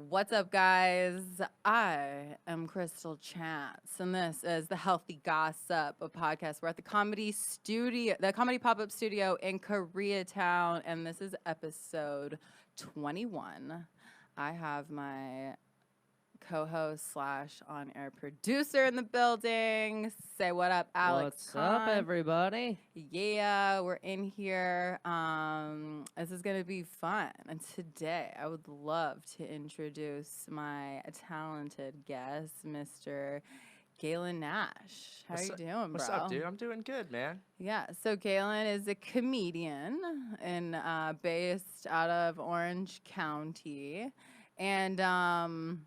What's up, guys? I am Krystle Chats, and this is the Healthy Gossip, a podcast. We're at the comedy studio, the comedy pop-up studio in Koreatown, and this is episode 21. I have my co-host / on-air producer in the building. Say what up, Alex Conn. What's up, everybody? Yeah, we're in here. This is gonna be fun. And today, I would love to introduce my talented guest, Mr. Galyn Nash. How you doing, bro? What's up, dude? I'm doing good, man. Yeah, so Galyn is a comedian and based out of Orange County. And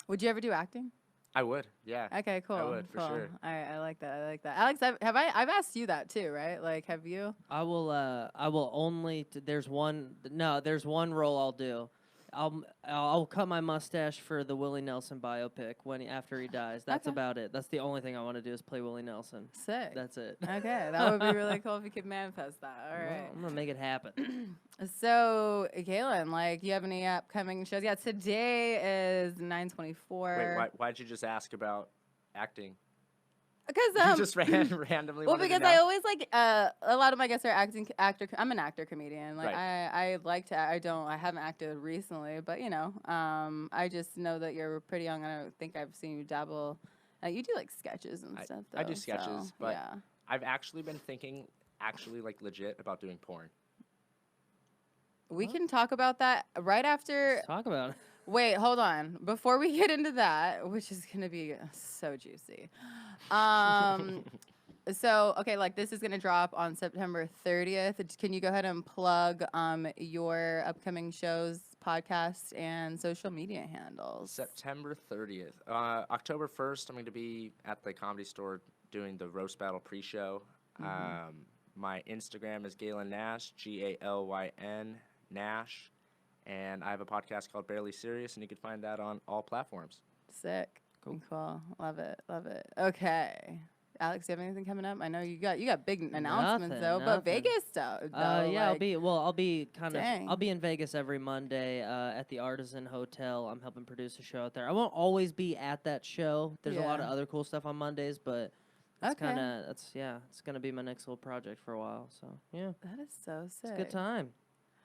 would you ever do acting? I would, yeah. Okay, cool. I would, for sure. I like that. I like that. Alex, I've asked you that too, right? Like, have you? I will only. There's one role I'll do. I'll cut my mustache for the Willie Nelson biopic after he dies. That's Okay. about it. That's the only thing I want to do is play Willie Nelson. Sick. That's it. Okay, that would be really cool if you could manifest that. All Well, right. I'm gonna make it happen. So, Galyn, like, you have any upcoming shows? Yeah, today is 9/24. Wait, why'd you just ask about acting? Because You just randomly well, wanted to because know? I always like a lot of my guests are actor. I'm an actor comedian. Like Right. I like to. I haven't acted recently, but you know, I just know that you're pretty young. I don't think I've seen you dabble. You do like sketches and stuff. Though, I do sketches, so, but yeah. I've actually been thinking, like legit, about doing porn. We can talk about that right after. Let's talk about it. Wait, hold on. Before we get into that, which is gonna be so juicy. So, okay, like this is gonna drop on September 30th. Can you go ahead and plug your upcoming shows, podcasts, and social media handles? September 30th. October 1st, I'm going to be at the Comedy Store doing the Roast Battle pre-show. My Instagram is Galyn Nash, Galyn Nash. And I have a podcast called Barely Serious, and you can find that on all platforms. Sick. Cool. Love it. Okay. Alex, do you have anything coming up? I know you got big announcements though, but Nothing. Vegas stuff. Yeah, like, I'll be dang. I'll be in Vegas every Monday at the Artisan Hotel. I'm helping produce a show out there. I won't always be at that show. There's a lot of Yeah. other cool stuff on Mondays, but it's Okay. it's gonna be my next little project for a while. So yeah, That is so sick. it's a good time.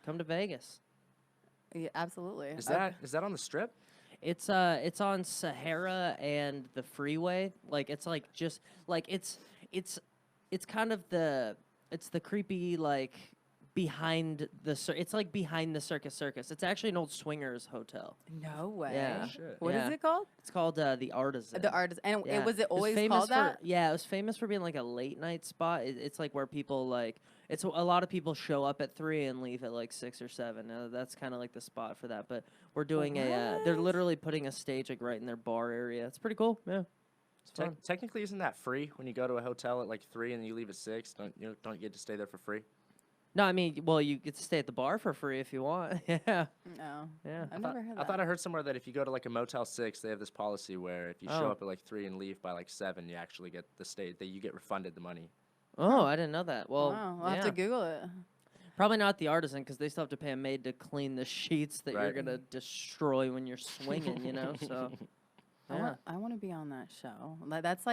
Come to Vegas. Yeah, absolutely. Is that on the Strip? It's on Sahara and the freeway. Like it's like just like it's kind of the creepy like behind the it's like behind the Circus. It's actually an old swingers hotel. No way. Yeah. Shit. What is Yeah. it called? It's called the Artisan. The Artisan. And Yeah. was it always famous called that? Yeah, it was famous for being like a late night spot. It's like where people like a lot of people show up at 3 and leave at like 6 or 7. That's kind of like the spot for that. But we're doing they're literally putting a stage like right in their bar area. It's pretty cool. Yeah, it's fun. Technically, isn't that free when you go to a hotel at like 3 and you leave at 6? Don't you get to stay there for free? No, I mean, well, you get to stay at the bar for free if you want. Yeah, No. yeah. I've never heard that. I thought I heard somewhere that if you go to like a Motel 6, they have this policy where if you show Oh. up at like 3 and leave by like 7, you actually get the stay. That you get refunded the money. Oh, I didn't know that. Well, Wow, I'll have yeah. to Google it. Probably not the Artisan because they still have to pay a maid to clean the sheets that you're Right. gonna destroy when you're swinging. You know, so. Yeah. I want to be on that show. Like that's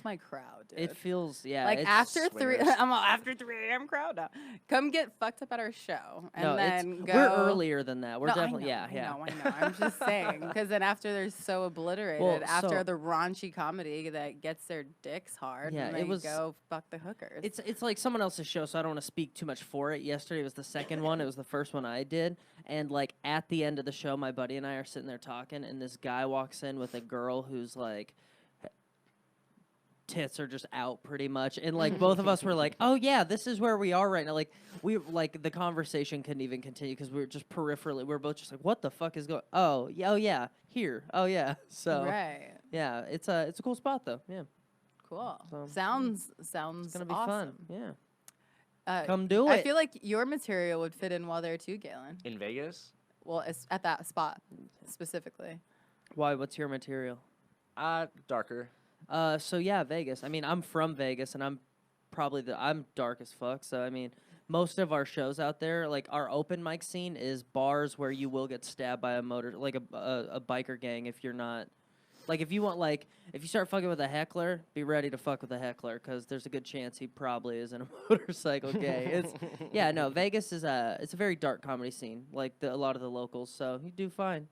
my crowd, dude. It feels, yeah. like it's after 3, swingers. I'm all after 3 a.m. crowd now. Come get fucked up at our show, and no, then go. we're earlier than that. We're No, definitely, I yeah. know. I'm just saying because then after they're so obliterated, Well, after so- the raunchy comedy that gets their dicks hard, Yeah, and it they was- go fuck the hookers. It's like someone else's show, so I don't want to speak too much for it. Yesterday was the second one. It was the first one I did. And, like, at the end of the show, my buddy and I are sitting there talking, and this guy walks in with a girl who's, like, tits are just out pretty much. And, like, both of us were like, oh, yeah, this is where we are right now. Like, the conversation couldn't even continue because we were just peripherally. We were both just like, what the fuck is going Oh, yeah, here. Oh, yeah. So, right. yeah, it's a cool spot, though. Yeah. Cool. So, Sounds It's going to be awesome. fun. Yeah. Uh, Come do I it. feel like your material would fit in well there too, Galyn. In Vegas? Well, it's at that spot specifically. Why? What's your material? Darker. So yeah, Vegas. I mean, I'm from Vegas, and I'm dark as fuck. So I mean, most of our shows out there, like our open mic scene, is bars where you will get stabbed by a like a biker gang if you're not. Like, if you want, like, if you start fucking with a heckler, be ready to fuck with a heckler, because there's a good chance he probably isn't a motorcycle gay. Yeah, no, Vegas is it's a very dark comedy scene, like a lot of the locals, so you do fine.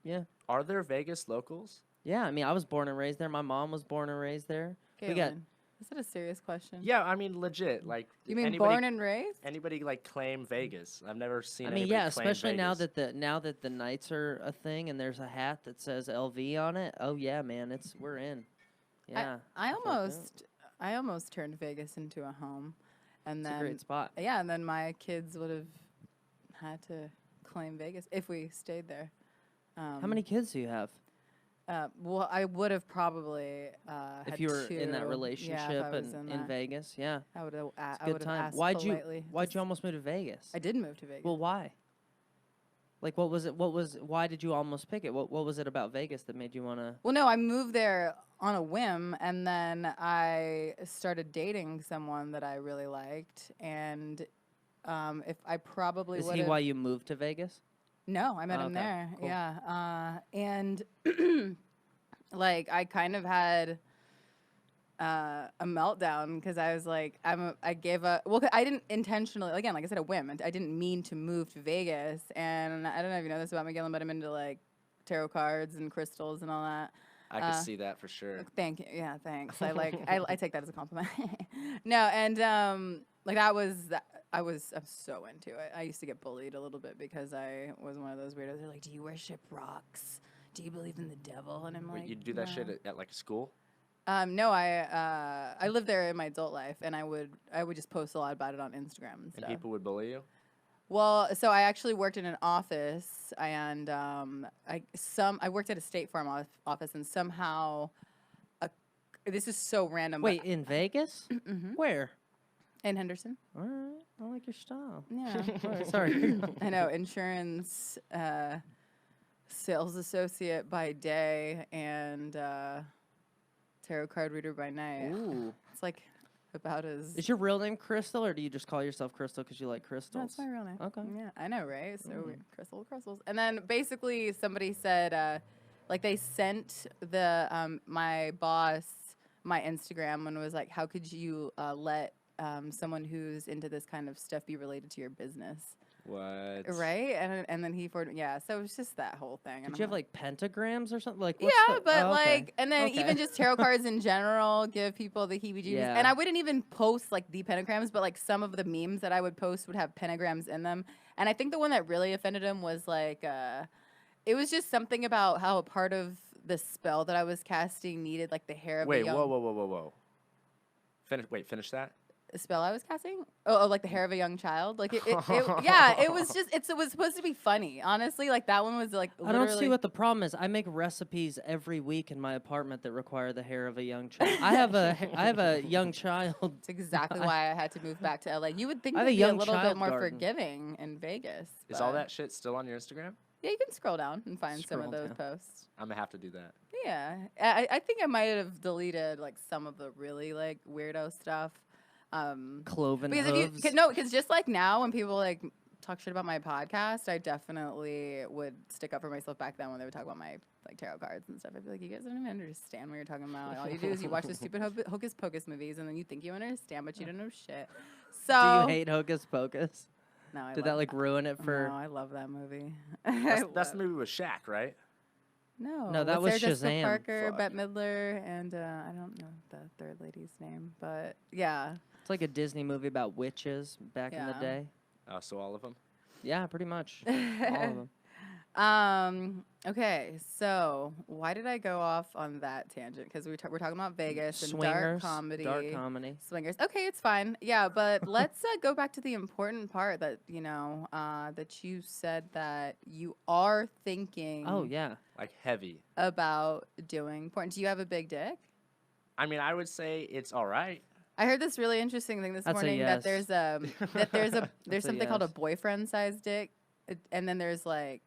Yeah. Are there Vegas locals? Yeah, I mean, I was born and raised there. My mom was born and raised there. We got Galyn, is that a serious question? Yeah, I mean, legit. Like, You mean anybody, born and raised? anybody like claim Vegas? I've never seen. I mean, anybody yeah, claim especially Vegas. now that the Knights are a thing and there's a hat that says LV on it. Oh yeah, man, we're in. Yeah, I fuck yeah. almost turned Vegas into a home, and It's then a great spot. yeah, and then my kids would have had to claim Vegas if we stayed there. How many kids do you have? Well, I would have probably had If you were in that two. relationship yeah, if I was and in in that. Vegas, yeah, I would have. it's I a good would have time. asked Why'd politely. you almost move to Vegas? I did move to Vegas. Well, why? Like, what was it? Why did you almost pick it? What was it about Vegas that made you want to? Well, no, I moved there on a whim, and then I started dating someone that I really liked, and if I probably Is would he have. why you moved to Vegas? No, I met Oh, him okay, there. cool. Yeah, and like I kind of had a meltdown because I was like, I gave up. Well, I didn't intentionally. Again, like I said, a whim. I didn't mean to move to Vegas, and I don't know if you know this about me, Galyn, but I'm into like tarot cards and crystals and all that. I could see that for sure. Thank you. Yeah, thanks. I like. I take that as a compliment. No, and like I'm so into it. I used to get bullied a little bit because I was one of those weirdos. They're like, "Do you worship rocks? Do you believe in the devil?" And I'm Wait, like, you do that "No." shit at like a school? No, I lived there in my adult life, and I would just post a lot about it on Instagram and And stuff. people would bully you? Well, so I actually worked in an office, and I worked at a State Farm office, and somehow, this is so random. Wait, in Vegas? Mhm. Where? In Henderson. All right, I like your style. Yeah. Sorry. I know, insurance sales associate by day and tarot card reader by night. Ooh. It's like about as. Is your real name Krystle, or do you just call yourself Krystle because you like crystals? No, that's my real name. Okay. Yeah, I know, right? So weird. Crystals. And then basically somebody said, like they sent the my boss my Instagram and was like, how could you let someone who's into this kind of stuff be related to your business? What? Right? And then he forwarded, yeah. So it was just that whole thing. And Did you have like pentagrams or something? Like yeah, what's the- but oh, okay. like, and then Okay. even just tarot cards in general give people the heebie-jeebies. Yeah. And I wouldn't even post like the pentagrams, but like some of the memes that I would post would have pentagrams in them. And I think the one that really offended him was like, it was just something about how a part of the spell that I was casting needed like the hair of Wait, a young. whoa. Finish that. Spell I was casting? Oh, like the hair of a young child. Like yeah, it was just it was supposed to be funny. Honestly, like that one was like I literally. don't see what the problem is. I make recipes every week in my apartment that require the hair of a young child. I have a young child. It's exactly why I had to move back to LA. You would think I have they'd a be a young little bit child more garden. forgiving in Vegas. Is all but- that shit still on your Instagram? Yeah, you can scroll down and find some of Scroll those down. posts. I'm gonna have to do that. Yeah, I think I might have deleted like some of the really like weirdo stuff. Cloven Because hooves. because just like now when people like talk shit about my podcast, I definitely would stick up for myself back then when they would talk about my like tarot cards and stuff. I'd be like, you guys don't even understand what you're talking about. All you do is you watch the stupid Hocus Pocus movies and then you think you understand, but you don't know shit. So Do you hate Hocus Pocus? No, I Did love that like ruin it for? No, I love that movie. That's the movie with Shaq, right? No, that with was Sarah Jessica Shazam. Parker, Fuck. Bette Midler, and I don't know the third lady's name, but yeah. It's like a Disney movie about witches back in the Yeah. day. So all of them. Yeah, pretty much. All of them. Okay, so why did I go off on that tangent? Because we're talking about Vegas and dark Swingers, comedy. Dark comedy. Swingers. Okay, it's fine. Yeah, but let's go back to the important part that that you said that you are thinking. Oh yeah. Like heavy. About doing porn. Do you have a big dick? I mean, I would say it's all right. I heard this really interesting thing this That's a morning yes. that there's That's a something called a yes. boyfriend sized dick, and then there's like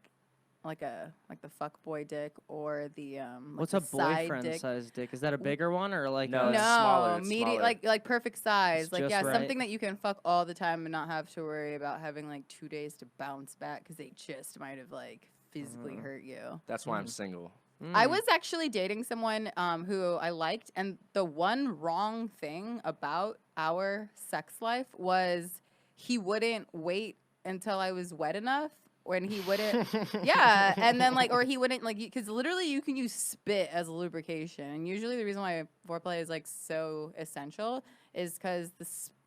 like the fuck boy dick or the like What's the a side boyfriend dick. size dick? Is that a bigger one or like No, a, it's smaller, No, it's medium, smaller. like perfect size. It's Like just yeah, right. something that you can fuck all the time and not have to worry about having like 2 days to bounce back because they just might have like physically hurt you. That's why I'm single. I was actually dating someone who I liked, and the one wrong thing about our sex life was he wouldn't wait until I was wet enough. When he wouldn't, yeah, and then like, or he wouldn't like, because literally you can use spit as a lubrication, and usually the reason why foreplay is like so essential is because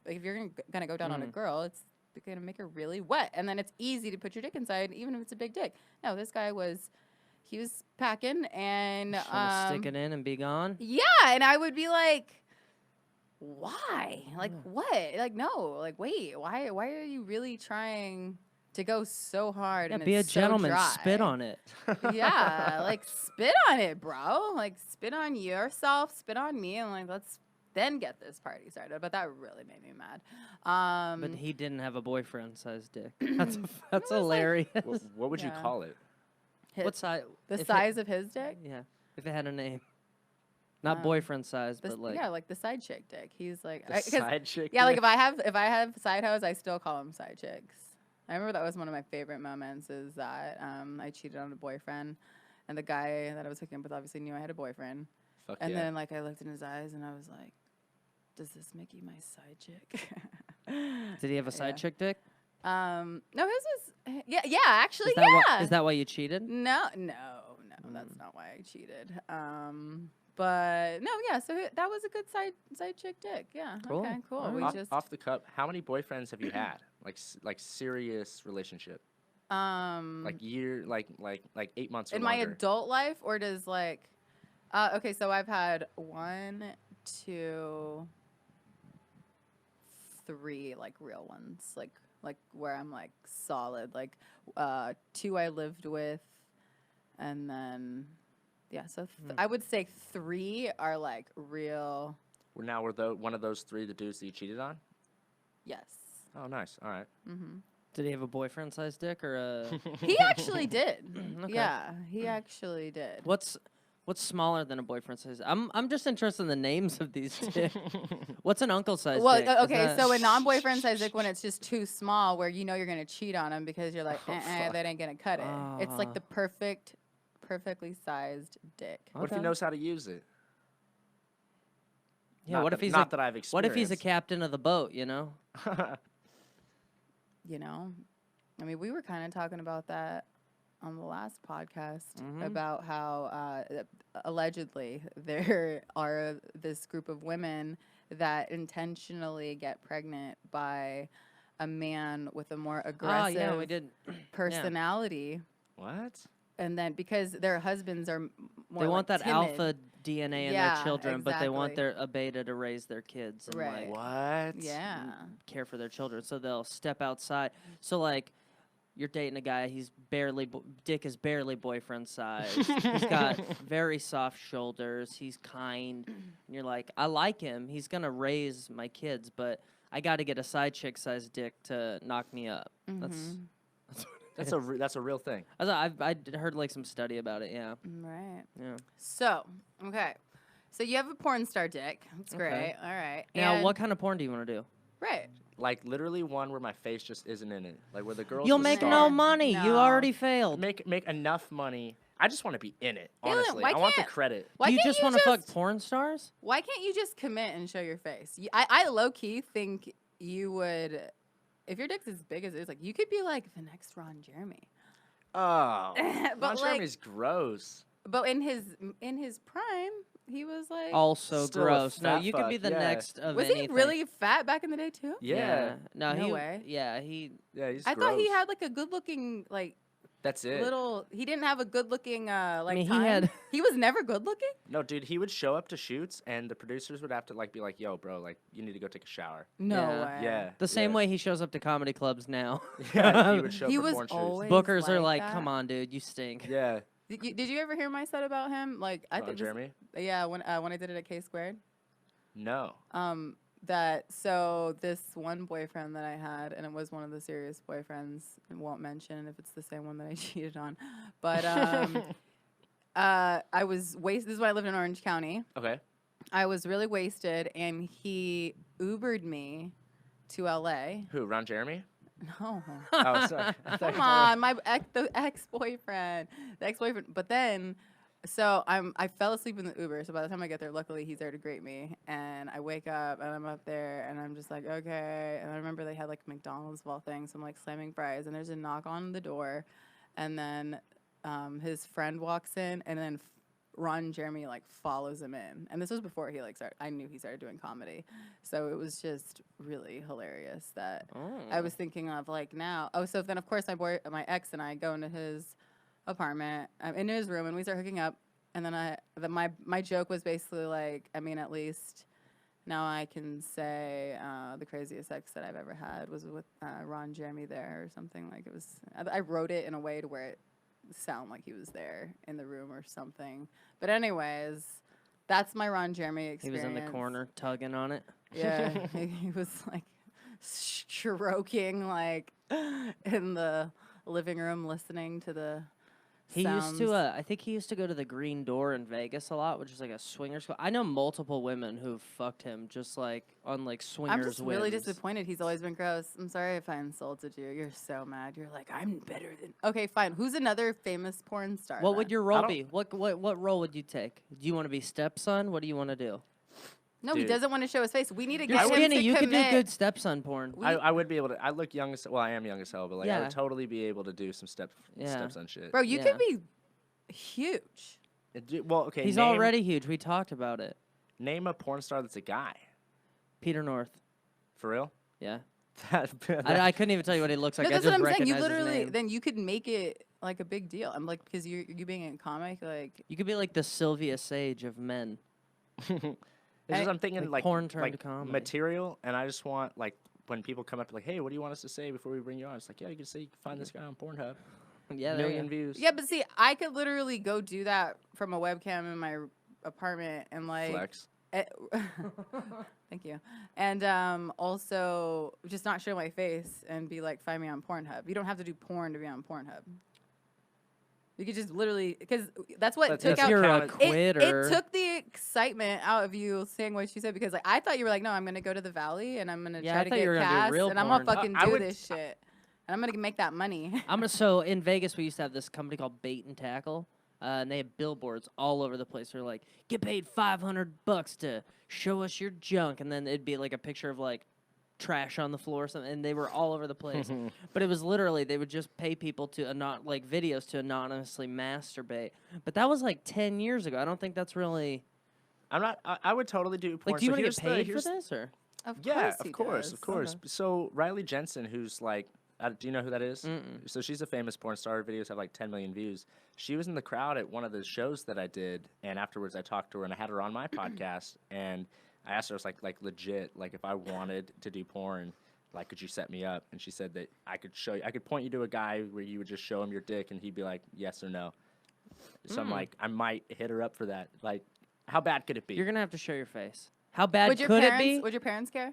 if you're gonna go down on a girl, it's gonna make her really wet, and then it's easy to put your dick inside, even if it's a big dick. No, this guy was packing, and Just wanna stick it in and be gone? yeah, and I would be like, why? Like what? Like no, like wait, why are you really trying to go so hard? Yeah, and be a it's so gentleman. Spit dry? on it. Yeah, like spit on it, bro. Like spit on yourself, spit on me, and like let's then get this party started. But that really made me mad. But he didn't have a boyfriend size dick. That's was hilarious. What would you Yeah. call it? What size? the size of his dick? Yeah, if it had a name. Not Um, boyfriend size, but like yeah, like the side chick dick. He's like, The 'cause- side chick? yeah, like dick? if I have side hoes, I still call them side chicks. I remember that was one of my favorite moments. Is that I cheated on a boyfriend, and the guy that I was hooking up with obviously knew I had a boyfriend. Fuck And yeah. then like I looked in his eyes and I was like, "Does this make you my side chick?" Did he have a side Yeah. chick dick? No, his was yeah, actually Is that yeah. is that why you cheated? No, that's not why I cheated. But no, yeah. So that was a good side chick dick. Yeah. Cool. Okay. Cool. All We right. just Off the cup, how many boyfriends have you had? Like serious relationship? Like 8 months or in my longer. adult life, or does like okay, so I've had 1, 2, 3 like real ones, like where I'm like solid, like 2 I lived with, and then yeah, so I would say 3 are like real. Now were one of those 3 the dudes that you cheated on? Yes. Oh, nice. All right. Did he have a boyfriend size dick or a? He actually did. Okay. Yeah, he actually did. What's smaller than a boyfriend size? I'm just interested in the names of these dicks. What's an uncle size Well, dick? Is okay, that- so a non-boyfriend size dick when it's just too small, where you know you're gonna cheat on him because you're like, that ain't gonna cut it. It's like the perfectly sized dick. What if he Okay. knows how to use it? Yeah. Not What if that- he's not a, that I've experienced? What if he's a captain of the boat? You know. You know, I mean, we were kind of talking about that on the last podcast about how allegedly there are this group of women that intentionally get pregnant by a man with a more aggressive yeah, we did. personality. What? And then because their husbands are more They want like that timid. alpha DNA in Yeah, their children, but they want exactly. a beta to raise their kids and Right. What? Yeah. care for their children. So they'll step outside. So like, you're dating a guy. He's barely dick is barely boyfriend size. He's got very soft shoulders. He's kind. And you're like, I like him. He's gonna raise my kids, but I got to get a side chick size dick to knock me up. That's a real thing. I heard like some study about it. Yeah. Right. Yeah. So, okay. So you have a porn star dick. That's Okay. great. All right. Now, And- what kind of porn do you want to do? Right. Like literally one where my face just isn't in it. Like where the girls. You'll the make star. no money. You No. already failed. Make enough money. I just want to be in it. Galen, Honestly, why I want the can't- credit. Why do you can't just want to fuck just- porn stars? Why can't you just commit and show your face? I low key think you would, if your dick's as big as it is, like you could be like the next Ron Jeremy. Oh, But, Ron like- Jeremy's gross. But in his prime, he was like. Also Still a gross. No, fat you could be fuck, the yeah. next of Was anything. he really fat back in the day too? Yeah. No, No he. way. Yeah, he. Yeah, he's I gross. thought he had like a good-looking like That's it. little. He didn't have a good-looking like. mean, he time. had- He was never good-looking. No, dude, he would show up to shoots, and the producers would have to like be like, "Yo, bro, like you need to go take a shower." No Yeah. way. Yeah. The same yeah. way he shows up to comedy clubs now. Yeah, he would show He up for was porn shoots. always Bookers are like, that. come on, dude, you stink. Yeah. Did you ever hear my set about him? Like I Ron think this- Jeremy. yeah, when I did it at K Squared. No. that so this one boyfriend that I had, and it was one of the serious boyfriends, I won't mention if it's the same one that I cheated on, but I was wasted. This is when I lived in Orange County. Okay. I was really wasted, and he Ubered me to LA. Who? Ron Jeremy? No. Oh, sorry. Come on, the ex-boyfriend. But then, so I fell asleep in the Uber. So by the time I get there, luckily he's there to greet me. And I wake up and I'm up there and I'm just like, okay. And I remember they had like McDonald's of all things. So I'm like slamming fries and there's a knock on the door, and then his friend walks in, and then Ron Jeremy like follows him in. And this was before he like started. I knew he started doing comedy, so it was just really hilarious that I was thinking of like now. Oh, so then of course my ex and I go into his apartment, in his room, and we start hooking up. And then my joke was basically like, I mean, at least now I can say the craziest sex that I've ever had was with Ron Jeremy there or something. Like it was. I wrote it in a way to where it sound like he was there in the room or something. But anyways, that's my Ron Jeremy experience. He was in the corner tugging on it. Yeah, he was like stroking like in the living room listening to the He sounds. used to, I think he used to go to the Green Door in Vegas a lot, which is like a swingers club. I know multiple women who've fucked him just like on like swingers. I'm just really whims. disappointed. He's always been gross. I'm sorry if I insulted you. You're so mad. You're like, I'm better than. Okay, fine. Who's another famous porn star? What then? would your role be? What role would you take? Do you want to be stepson? What do you want to do? No, Dude. he doesn't want to show his face. We need to You're get him skinny. to You could do commit. good stepson porn. I would be able to. I look young as well. I am young as hell, but like I Yeah. would totally be able to do some Yeah. stepson shit. Bro, you Yeah. could be huge. Well, okay. He's already huge. We talked about it. Name a porn star that's a guy. Peter North. For real? Yeah. That- I couldn't even tell you what he looks like. No, I that's just what I'm saying. You recognize his literally, name. then you could make it like a big deal. I'm like, because you being a comic, like, You could be like the Sylvia Sage of men. It's just I'm thinking like like porn turned to like comedy. material, and I just want like when people come up like, hey, what do you want us to say before we bring you on? It's like, yeah, you can say you can find this guy on Pornhub. Yeah, there you Million go. views. yeah, but see, I could literally go do that from a webcam in my apartment and like, Flex. thank you, and also just not show my face and be like, find me on Pornhub. You don't have to do porn to be on Pornhub. You could just literally, because that's what That's took just out. You're a It- quitter. It took the excitement out of you saying what you said, because like I thought you were like, no, I'm gonna go to the valley and I'm gonna Yeah, try I to thought you get were gonna do cast real and I'm gonna porn. fucking I do would- this shit and I'm gonna make that money. So in Vegas, we used to have this company called Bait and Tackle, and they had billboards all over the place. They're like, get paid $500 to show us your junk, and then it'd be like a picture of like trash on the floor or something, and they were all over the place. But it was literally they would just pay people to like videos to anonymously masturbate. But that was like 10 years ago. I don't think that's really I'm not. I would totally do porn. like. Do you So want to here's get the- paid for here's- this or? Yeah, he of course, does. of course. So Riley Jensen, who's like, do you know who that is? Mm-mm. So she's a famous porn star. Her videos have like 10 million views. She was in the crowd at one of the shows that I did, and afterwards I talked to her and I had her on my podcast, and I asked her, I was like legit, like if I wanted to do porn, like could you set me up? And she said that I could show you, I could point you to a guy where you would just show him your dick and he'd be like yes or no. So I'm like, I might hit her up for that. Like, how bad could it be? You're gonna have to show your face. How bad Would your could parents? it be? Would your parents care?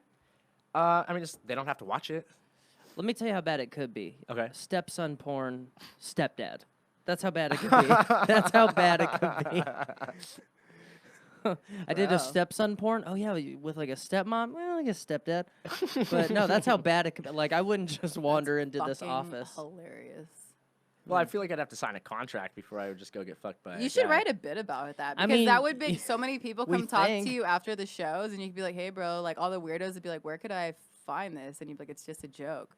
I mean, they don't have to watch it. Let me tell you how bad it could be. Okay. Stepson porn, stepdad. That's how bad it could be. That's how bad it could be. I did Bro. a stepson porn. Oh yeah, with like a stepmom. Well, like a stepdad. But no, that's how bad it could be. Like I wouldn't just wander into this Fucking office. Hilarious. Well, I feel like I'd have to sign a contract before I would just go get fucked by. You a should guy. write a bit about that, I because mean, that would make so many people we come talk think. to you after the shows, and you could be like, "Hey, bro," like all the weirdos would be like, "Where could I find this?" And you'd be like, "It's just a joke,"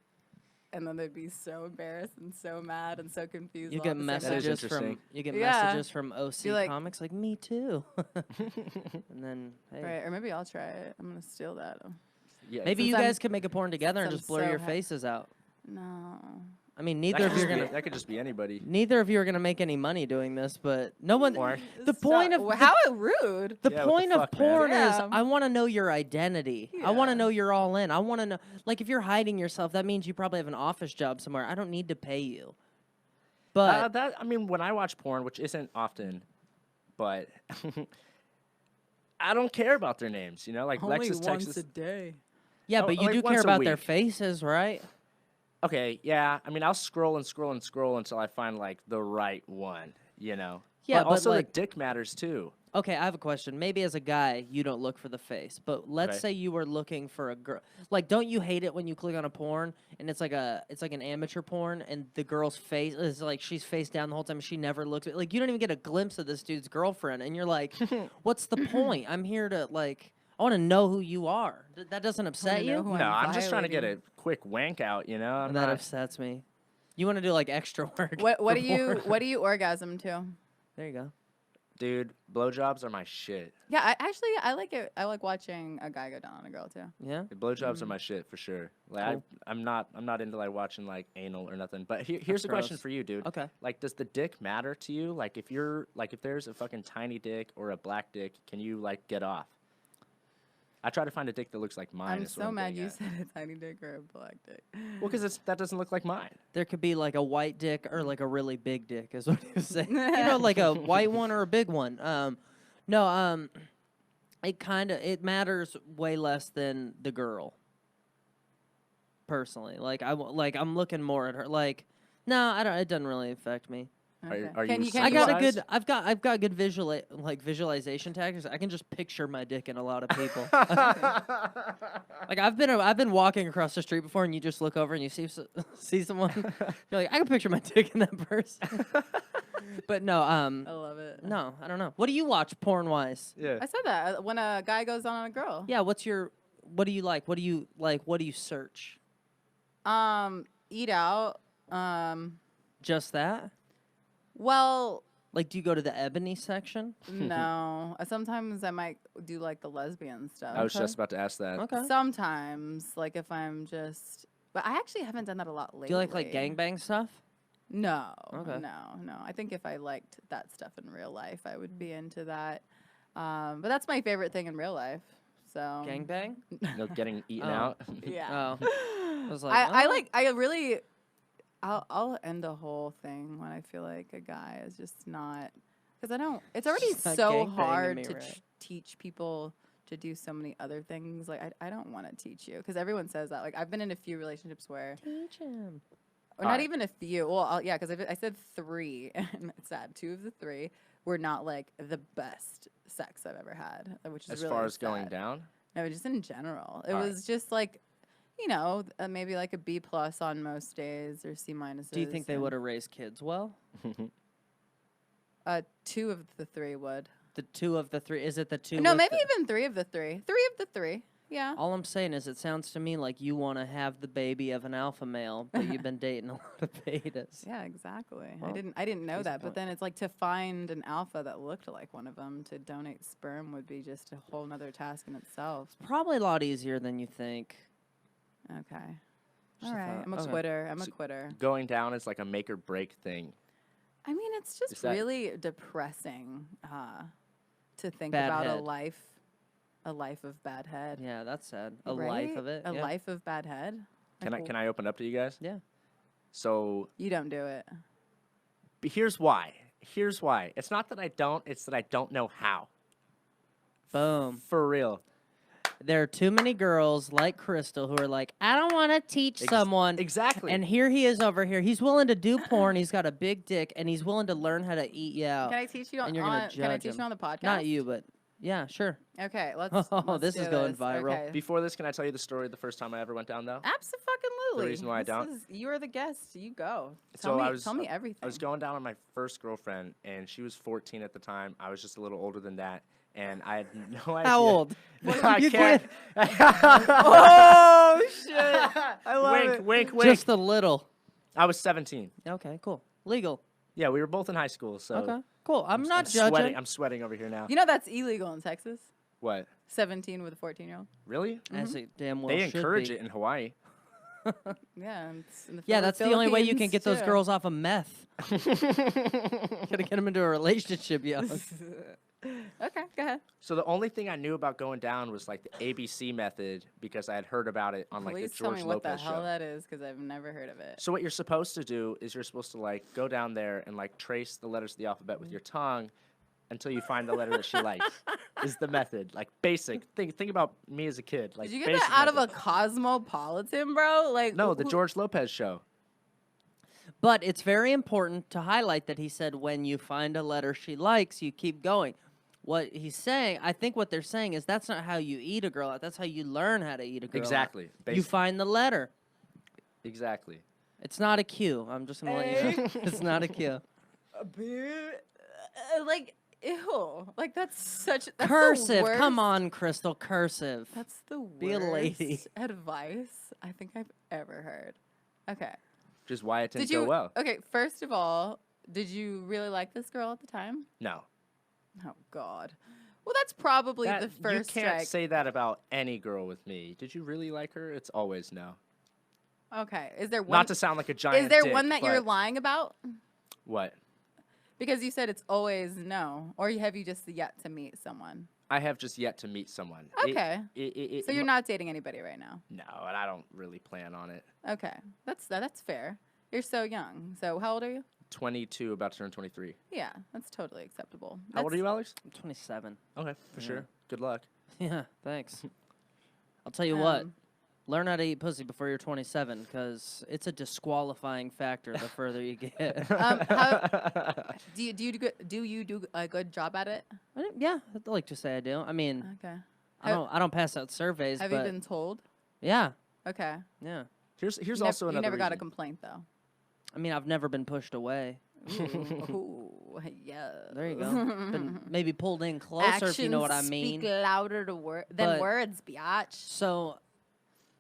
and then they'd be so embarrassed and so mad and so confused. You all get at the same time. That is messages from interesting. Yeah. messages from OC Be like- Comics like me too. And then hey, Right, or maybe I'll try it. I'm gonna steal that. Yeah, maybe Since you I'm- guys could make a porn together and since just I'm blur so your ha- faces out. No. I mean, that neither could of you are just be- gonna. That could just be anybody. Neither of you are gonna make any money doing this, but no one. Or- The point of Well, how rude. The Yeah, what the point of fuck, man? porn is Yeah. I want to know your identity. I want to Yeah. know you're all in. I want to know, like, if you're hiding yourself, that means you probably have an office job somewhere. I don't need to pay you. But I mean, when I watch porn, which isn't often, but I don't care about their names, you know, like Only Lexus, once Texas. a day. Yeah, Oh, but you like do once care a about their week. faces, right? Okay, yeah. I mean, I'll scroll and scroll and scroll until I find like the right one, you know. Yeah, but but, also like- the dick matters too. Okay, I have a question. Maybe as a guy, you don't look for the face, but let's Okay. say you were looking for a girl. Like, don't you hate it when you click on a porn and it's like an amateur porn and the girl's face is like she's face down the whole time and she never looks at, like you don't even get a glimpse of this dude's girlfriend and you're like, what's the point? I'm here to like I want to know who you are. That doesn't upset know you? who No, I'm I'm just trying to get a violating. quick wank out, you know. I'm That not. upsets me. You want to do like extra work. What for do you porn. what do you orgasm to? There you go. Dude, blowjobs are my shit. Yeah, I like it. I like watching a guy go down on a girl too. Yeah. Blowjobs are my shit for sure. Like Cool. I'm not into like watching like anal or nothing. But here's the question gross. for you, dude. Okay. Like, does the dick matter to you? Like, if there's a fucking tiny dick or a black dick, can you like get off? I try to find a dick that looks like mine. I'm is what so mad getting you at. said a tiny dick or a black dick. Well, because that doesn't look like mine. There could be like a white dick or like a really big dick, is what he was saying. You know, like a white one or a big one. It matters way less than the girl. Personally, I'm looking more at her. Like, no, I don't. It doesn't really affect me. Okay. Are Can you you, Can I can you got you a size? good. I've got good visualization tactics. I can just picture my dick in a lot of people. Like I've been walking across the street before, and you just look over and you see someone. You're like, I can picture my dick in that person. But no, I love it. no, I don't know. What do you watch porn wise? Yeah. I said that when a guy goes on a girl. Yeah, what do you like? What do you like? What do you search? Eat out. Just that? Well, Like, do you go to the ebony section? no. Sometimes I might do like the lesbian stuff. I was Okay. just about to ask that. Okay. Sometimes, like if I'm just, but I actually haven't done that a lot lately. Do you like gangbang stuff? No. Okay. No. I think if I liked that stuff in real life, I would be into that. But that's my favorite thing in real life. So Gangbang? No, getting eaten Oh. out. Yeah. Oh. I was like, I'll end the whole thing when I feel like a guy is just not, because I don't. It's already She's not so gangbanging hard me, to right? teach people to do so many other things. Like I don't want to teach you because everyone says that. Like I've been in a few relationships where, teach him. or not Alright. even a few. Well, yeah, because I said 3, and it's sad. 2 of the 3 were not like the best sex I've ever had, which is As really far as going sad. down. No, just in general. It Alright. was just like, maybe like a B+ on most days or C-. Do you think they would have raised kids well? 2 of the 3 would. The 2 of the 3. Is it the 2? No, with maybe the- even 3 of the 3. 3 of the 3. Yeah. All I'm saying is, it sounds to me like you want to have the baby of an alpha male, but you've been dating a lot of betas. Yeah, exactly. Well, I didn't know case in that, but point. then it's like to find an alpha that looked like one of them to donate sperm would be just a whole nother task in itself. Probably a lot easier than you think. Okay. Just All a right. thought. I'm a Okay. quitter. I'm a So- quitter. Going down is like a make or break thing. I mean, it's Is just that- really depressing to think Bad about head. a life of bad head. Yeah, that's sad. A Right? life of it. A yeah. life of bad head. Can I open up to you guys? Yeah. So You don't do it. but here's why. Here's why. It's not that I don't. It's that I don't know how. Boom. For real. There are too many girls like Krystle who are like, I don't want to teach someone. Exactly. And here he is over here. He's willing to do porn. He's got a big dick, and he's willing to learn how to eat you out. Can I teach you on? and you're gonna Can I judge teach him. you on the podcast? Not you, but yeah, sure. Okay, let's. Oh, let's this do is going this. viral. Okay. Before this, can I tell you the story of the first time I ever went down though? Absolutely. The reason why I don't? You are the guest. You go. So Tell me everything. I was going down on my first girlfriend, and she was 14 at the time. I was just a little older than that, and I had no idea. How old? I You can't. Oh shit! I love wink, it. wink, wink. Just a little. I was 17. Okay, cool. Legal. Yeah, we were both in high school, so Okay, cool. I'm not sweating. judging. I'm sweating over here now. You know that's illegal in Texas. What? 17 with a 14-year-old. Really? As it damn well They should encourage be. it in Hawaii. Yeah. And it's in the Yeah, that's the only way you can Philippines, get those too. girls off of meth. Gotta get them into a relationship, yo. Okay, go ahead. So the only thing I knew about going down was like the ABC method because I had heard about it on like Please the tell George me what the Lopez hell show. that is, because I've never heard of it. So what you're supposed to do is you're supposed to like go down there and like trace the letters of the alphabet with your tongue until you find the letter that she likes. is the method. Like basic. Think about me as a kid. Like Did you get basic that out of a method. cosmopolitan, bro? Like No, the who- George Lopez show. But it's very important to highlight that he said when you find a letter she likes, you keep going. What he's saying, I think what they're saying is that's not how you eat a girl out. That's how you learn how to eat a girl out. Exactly. You Basic. find the letter. Exactly. It's not a cue. I'm just going to let you know. It's not a cue. like ew. Like that's such that's Cursive. The worst. Come on, Krystle. Cursive. That's the worst Be a lady. advice I think I've ever heard. Okay. Just why it didn't Did you go well. Okay, first of all, did you really like this girl at the time? No. Oh God. Well, that's probably That- the first you can't strike. say that about any girl with me. Did you really like her? It's always no. Okay. Is there one? Not to sound like a giant Is there dick, one that you're but- lying about? What? Because you said it's always no, or have you just yet to meet someone? I have just yet to meet someone. Okay. So you're not dating anybody right now. No, and I don't really plan on it. Okay. That's fair. You're so young. So how old are you? 22, about to turn 23. Yeah, that's totally acceptable. How old are you, Alex? I'm 27. Okay, for Yeah. sure. Good luck. Yeah, thanks. I'll tell you what. Um, Learn how to eat pussy before you're 27, because it's a disqualifying factor the further you get. Do you do a good job at it? Yeah, I'd like to say I do. I mean, Okay. I don't pass out surveys, Have but you been told? yeah, Okay. yeah. Here's You also you another never got a reason. complaint though. I mean, I've never been pushed away. Ooh, yeah. There you go. Been maybe pulled in closer, if you know what I mean. Speak louder than But- words, biatch. So,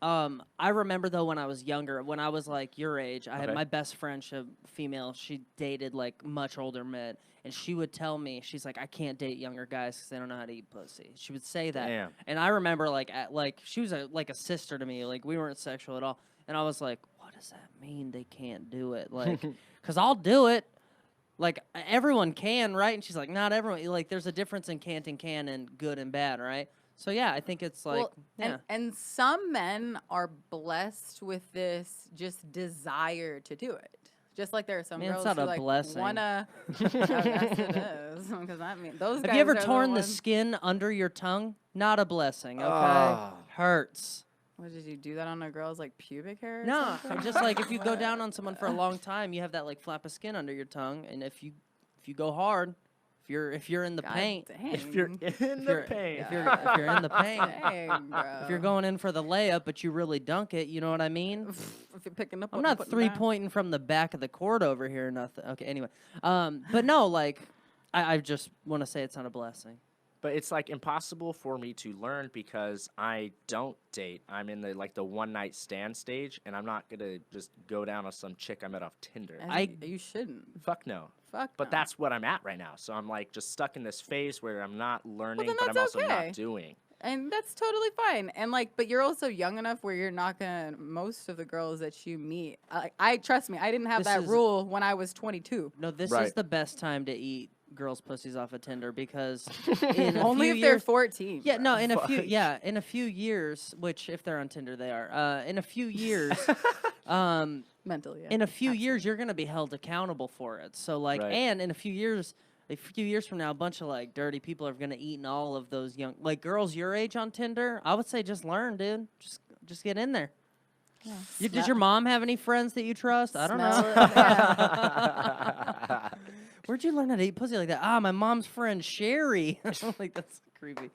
I remember though when I was younger, when I was like your age, I had Okay. my best friend, she female. She dated like much older men, and she would tell me, she's like, I can't date younger guys because they don't know how to eat pussy. She would say that, Damn. and I remember like she was like a sister to me. Like we weren't sexual at all, and I was like, what does that mean? They can't do it, like, because I'll do it. Like everyone can, right? And she's like, not everyone. Like there's a difference in can't and can and good and bad, right? So yeah, I think it's like Well, yeah. and some men are blessed with this just desire to do it. Just like there are some Man, it's girls not who a like blessing. wanna. Oh, yes, it is. Because I mean, those guys. Have you ever are torn the ones- skin under your tongue? Not a blessing, okay? Oh. Hurts. What did you do that on a girl's like pubic hair? Or No, something? just like if you go down on someone for a long time, you have that like flap of skin under your tongue, and if you go hard, if you're in the God paint, dang. If you're in if the you're, pain. if you're in the paint, Dang, bro. if you're going in for the layup, but you really dunk it, you know what I mean? if you're picking up, I'm what not you're putting down. 3-pointing from the back of the court over here, nothing. Okay, anyway, but no, like I just want to say it's not a blessing. But it's like impossible for me to learn because I don't date. I'm in the one night stand stage, and I'm not gonna just go down on some chick I met off Tinder. And you shouldn't. Fuck no. Fuck. But no. that's what I'm at right now. So I'm like just stuck in this phase where I'm not learning, then but I'm that's also okay. not doing. And that's totally fine. And like, but you're also young enough where you're not gonna. Most of the girls that you meet, I trust me, I didn't have This that is- rule when I was 22. No, this is Right. the best time to eat girls' pussies off of Tinder because in a Only few if they're years, 14. yeah, bro. no, in a few, Fuck. yeah, in a few years, which if they're on Tinder, they are. In a few years, Mentally. Yeah. in a few years, you're gonna be held accountable for it. So like, Right. and in a few years from now, a bunch of like dirty people are gonna eat all of those young like girls your age on Tinder. I would say just learn, dude. Just get in there. Yeah. Does your mom have any friends that you trust? I don't Smell know. it, yeah. Where'd you learn how to eat pussy like that? Ah, my mom's friend Sherry. Like that's creepy.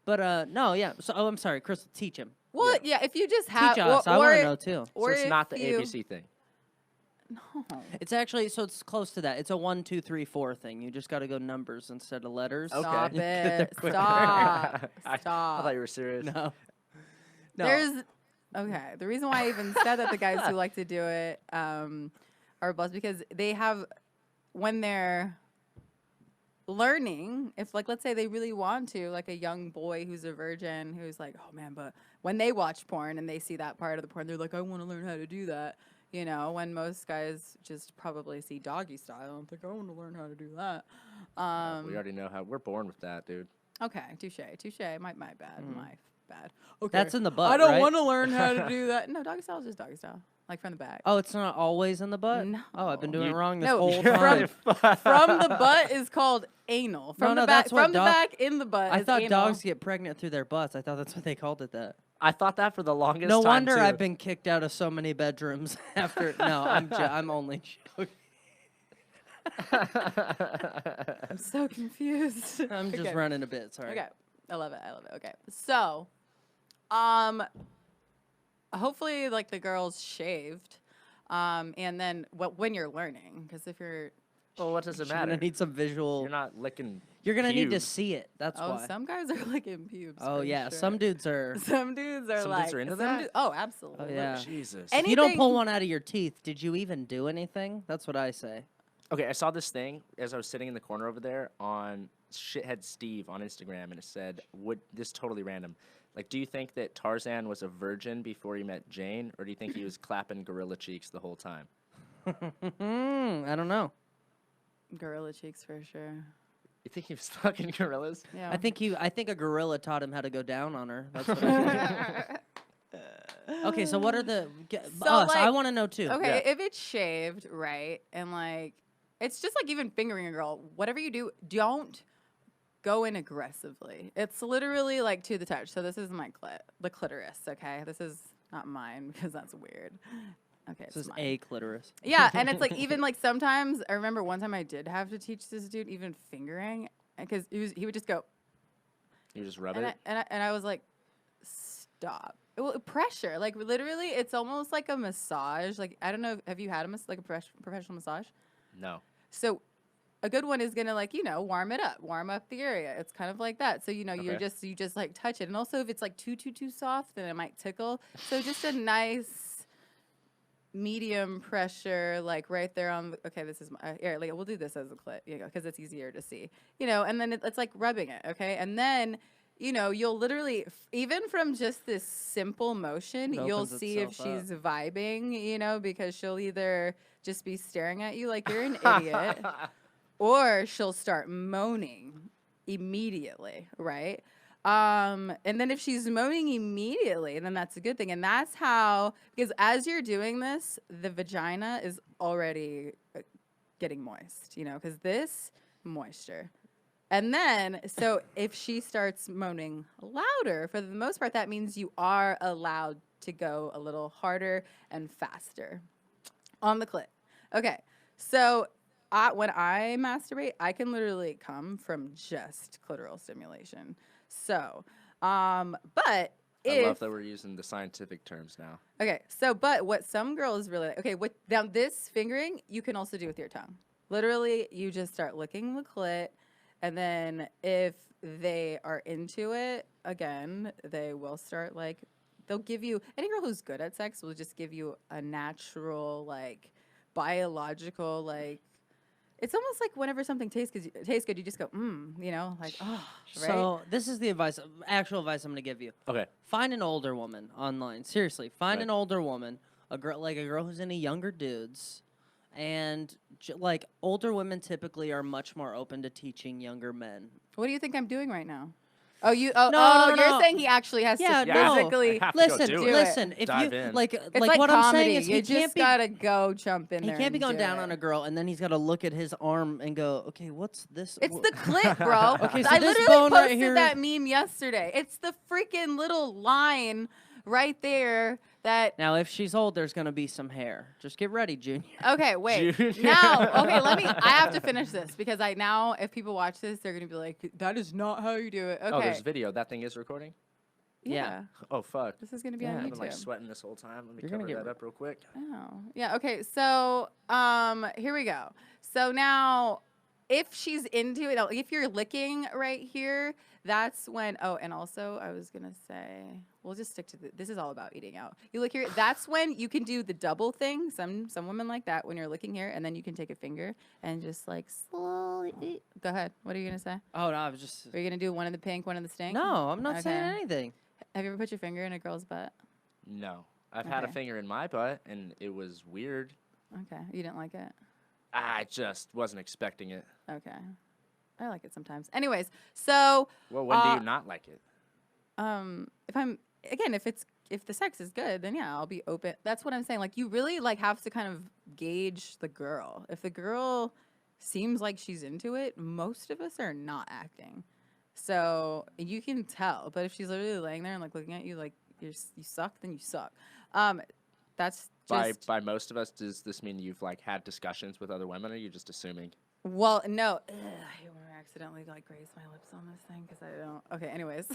But no, yeah. So I'm sorry, Krystle, teach him. Well, yeah. If you just have, Teach us. I or, want to if- know too. So or it's if not the you- ABC thing. No. It's actually it's close to that. It's a 1, 2, 3, 4 thing. You just got to go numbers instead of letters. Okay. Stop You get there it. quicker. Stop. I Stop. thought you were serious. No. No. There's okay. The reason why I even said that the guys who like to do it are blessed because they have when they're learning. If like let's say they really want to, like a young boy who's a virgin who's like, oh man, but when they watch porn and they see that part of the porn, they're like, I want to learn how to do that. You know, when most guys just probably see doggy style and think, I want to learn how to do that. We already know how we're born with that, dude. Okay, touche. My bad, my bad. Okay. That's in the butt, I don't right? want to learn how to do that. No, doggy style is just doggy style. like from the back. Oh, it's not always in the butt? No. Oh, I've been doing it wrong this No, whole from- time. From the butt is called anal. From No, the back, that's what from the back in the butt. I is thought anal. dogs get pregnant through their butts. I thought that's what they called it that. I thought that for the longest No time, wonder too. I've been kicked out of so many bedrooms after. No, I'm only joking. I'm so confused. I'm just Okay. running a bit. Sorry. Okay. I love it. Okay. So, hopefully, like the girl's shaved, and then when you're learning, because if you're Well, what does it You're gonna matter? need some visual. You're not licking. You're gonna need to pubes. see it. That's why. some guys are licking pubes. Oh for yeah, sure. some dudes are. Some dudes are Some like dudes are into some that? du- oh, absolutely. Oh yeah. Jesus. And- If you don't Anything- pull one out of your teeth, did you even do anything? That's what I say. Okay, I saw this thing as I was sitting in the corner over there on Shithead Steve on Instagram, and it said, "Would this totally random? Like, do you think that Tarzan was a virgin before he met Jane, or do you think he was clapping gorilla cheeks the whole time?" I don't know. Gorilla cheeks for sure. You think he was fucking gorillas? Yeah. I think a gorilla taught him how to go down on her. That's what I think. Okay, so what are the So, us? I like- want to know too. Okay, Yeah. if it's shaved, right, and like, it's just like even fingering a girl, whatever you do, don't go in aggressively. It's literally like to the touch. So this is my the clitoris, okay? This is not mine because that's weird. Okay, This it's is mine. a clitoris. Yeah, and it's like even like sometimes I remember one time I did have to teach this dude even fingering because he would just go You just rub and it. I was like, stop. Well, pressure, like literally, it's almost like a massage. Like I don't know, have you had a professional massage? No. So a good one is gonna like warm it up, warm up the area. It's kind of like that. So you Okay. you just like touch it, and also if it's like too soft, then it might tickle. So just a nice medium pressure, like right there on. Okay, this is my here. Like we'll do this as a clit, because it's easier to see. And then it's like rubbing it. Okay, and then. You'll literally, even from just this simple motion, It you'll opens see if itself up. she's vibing, because she'll either just be staring at you like you're an idiot, or she'll start moaning immediately, right? And then if she's moaning immediately, then that's a good thing. And that's how, because as you're doing this, the vagina is already getting moist, because this moisture. And then, so if she starts moaning louder, for the most part, that means you are allowed to go a little harder and faster on the clit. Okay, so when I masturbate, I can literally come from just clitoral stimulation. So, but I if love that we're using the scientific terms now. okay, so but what some girls really like, okay, now this fingering you can also do with your tongue. Literally, you just start licking the clit. And then if they are into it, again, they will start they'll give you, any girl who's good at sex will just give you a natural, biological, it's almost like whenever something tastes good, you just go, oh, right? So this is the actual advice I'm gonna give you. Okay. Find an older woman online. Seriously, find Right. an older woman, a girl who's into younger dudes, and older women typically are much more open to teaching younger men. What do you think I'm doing right now? Oh, No, you're no. saying he actually has Yeah, to no. physically. I have to go Listen, do it. listen. If Dive you in. like It's like what comedy. I'm saying is you he just can't be gotta go jump in he there. can't be and going do down it. on a girl and then he's got to look at his arm and go, okay, what's this? It's the clit, bro. Okay, so I this literally bone right posted here- that meme yesterday. It's the freaking little line right there that. Now, if she's old, there's gonna be some hair. Just get ready, Junior. Okay, wait. Junior. Now, okay, I have to finish this because if people watch this, they're gonna be like, that is not how you do it. Okay. Oh, there's video. That thing is recording? yeah. Oh, fuck. This is gonna be Yeah, on I've YouTube. been like sweating this whole time. Let me You're gonna cover get that up real quick. Oh, yeah. Okay. So, here we go. So now, if she's into it, if you're licking right here, that's when. Oh, and also, I was gonna say, we'll just stick to this is all about eating out. You lick here. That's when you can do the double thing. Some women like that when you're licking here, and then you can take a finger and just slowly eat. Go ahead. What are you gonna say? Oh no, I was just. Are you gonna do one in the pink, one in the stink? No, I'm not saying Okay. anything. Have you ever put your finger in a girl's butt? No. I've had a Okay. finger in my butt, and it was weird. Okay. You didn't like it. I just wasn't expecting it. Okay. I like it sometimes. Anyways, so Well, when do you not like it? if if the sex is good, then yeah, I'll be open. That's what I'm saying. Like, you really like have to kind of gauge the girl. If the girl seems like she's into it, most of us are not acting. So you can tell. But if she's literally laying there and like looking at you like you suck, then you suck. That's just By most of us, does this mean you've like had discussions with other women, or are you just assuming? well, no. I hate when I accidentally like graze my lips on this thing because I don't. Okay, anyways.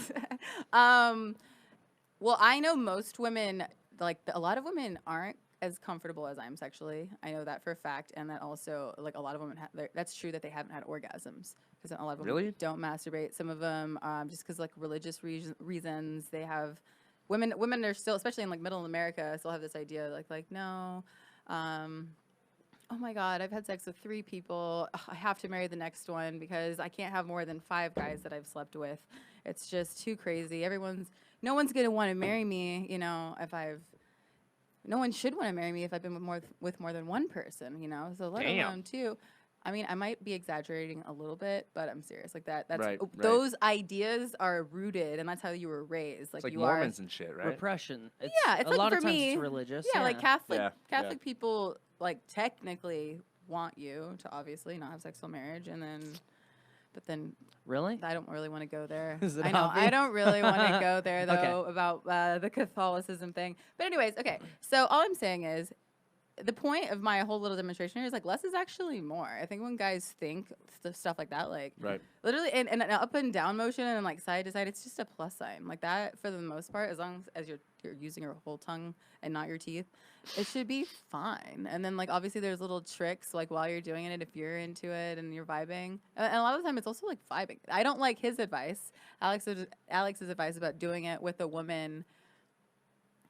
Well, I know most women, like a lot of women aren't as comfortable as I am sexually. I know that for a fact, and that also, like a lot of women, that's true that they haven't had orgasms because a lot of women Really? don't masturbate. Some of them, just because like religious reasons, they have women are still, especially in like middle America, still have this idea like no. Oh my God, I've had sex with 3 people. Ugh, I have to marry the next one because I can't have more than 5 guys that I've slept with. It's just too crazy. No one's gonna want to marry me, you know, no one should want to marry me if I've been with more than one person, you know. So let Damn. alone 2. I mean, I might be exaggerating a little bit, but I'm serious. Like that's Right. those ideas are rooted, and that's how you were raised. Like It's like you Mormons and shit, right? Repression. Yeah, it's a like lot for of times me, it's religious. Yeah, like Catholic Yeah. people like technically want you to obviously not have sexual marriage, but then Really? I don't really want to go there. Is it I know I obvious? don't really want to go there though Okay. about the Catholicism thing. But anyways, okay. So all I'm saying is, the point of my whole little demonstration here is like less is actually more. I think when guys think stuff like that, like Right. literally in an up and down motion and like side to side, it's just a plus sign. Like that for the most part, as long as you're using your whole tongue and not your teeth, it should be fine. And then like obviously there's little tricks like while you're doing it if you're into it and you're vibing. And a lot of the time it's also like vibing. I don't like his advice, Alex's advice about doing it with a woman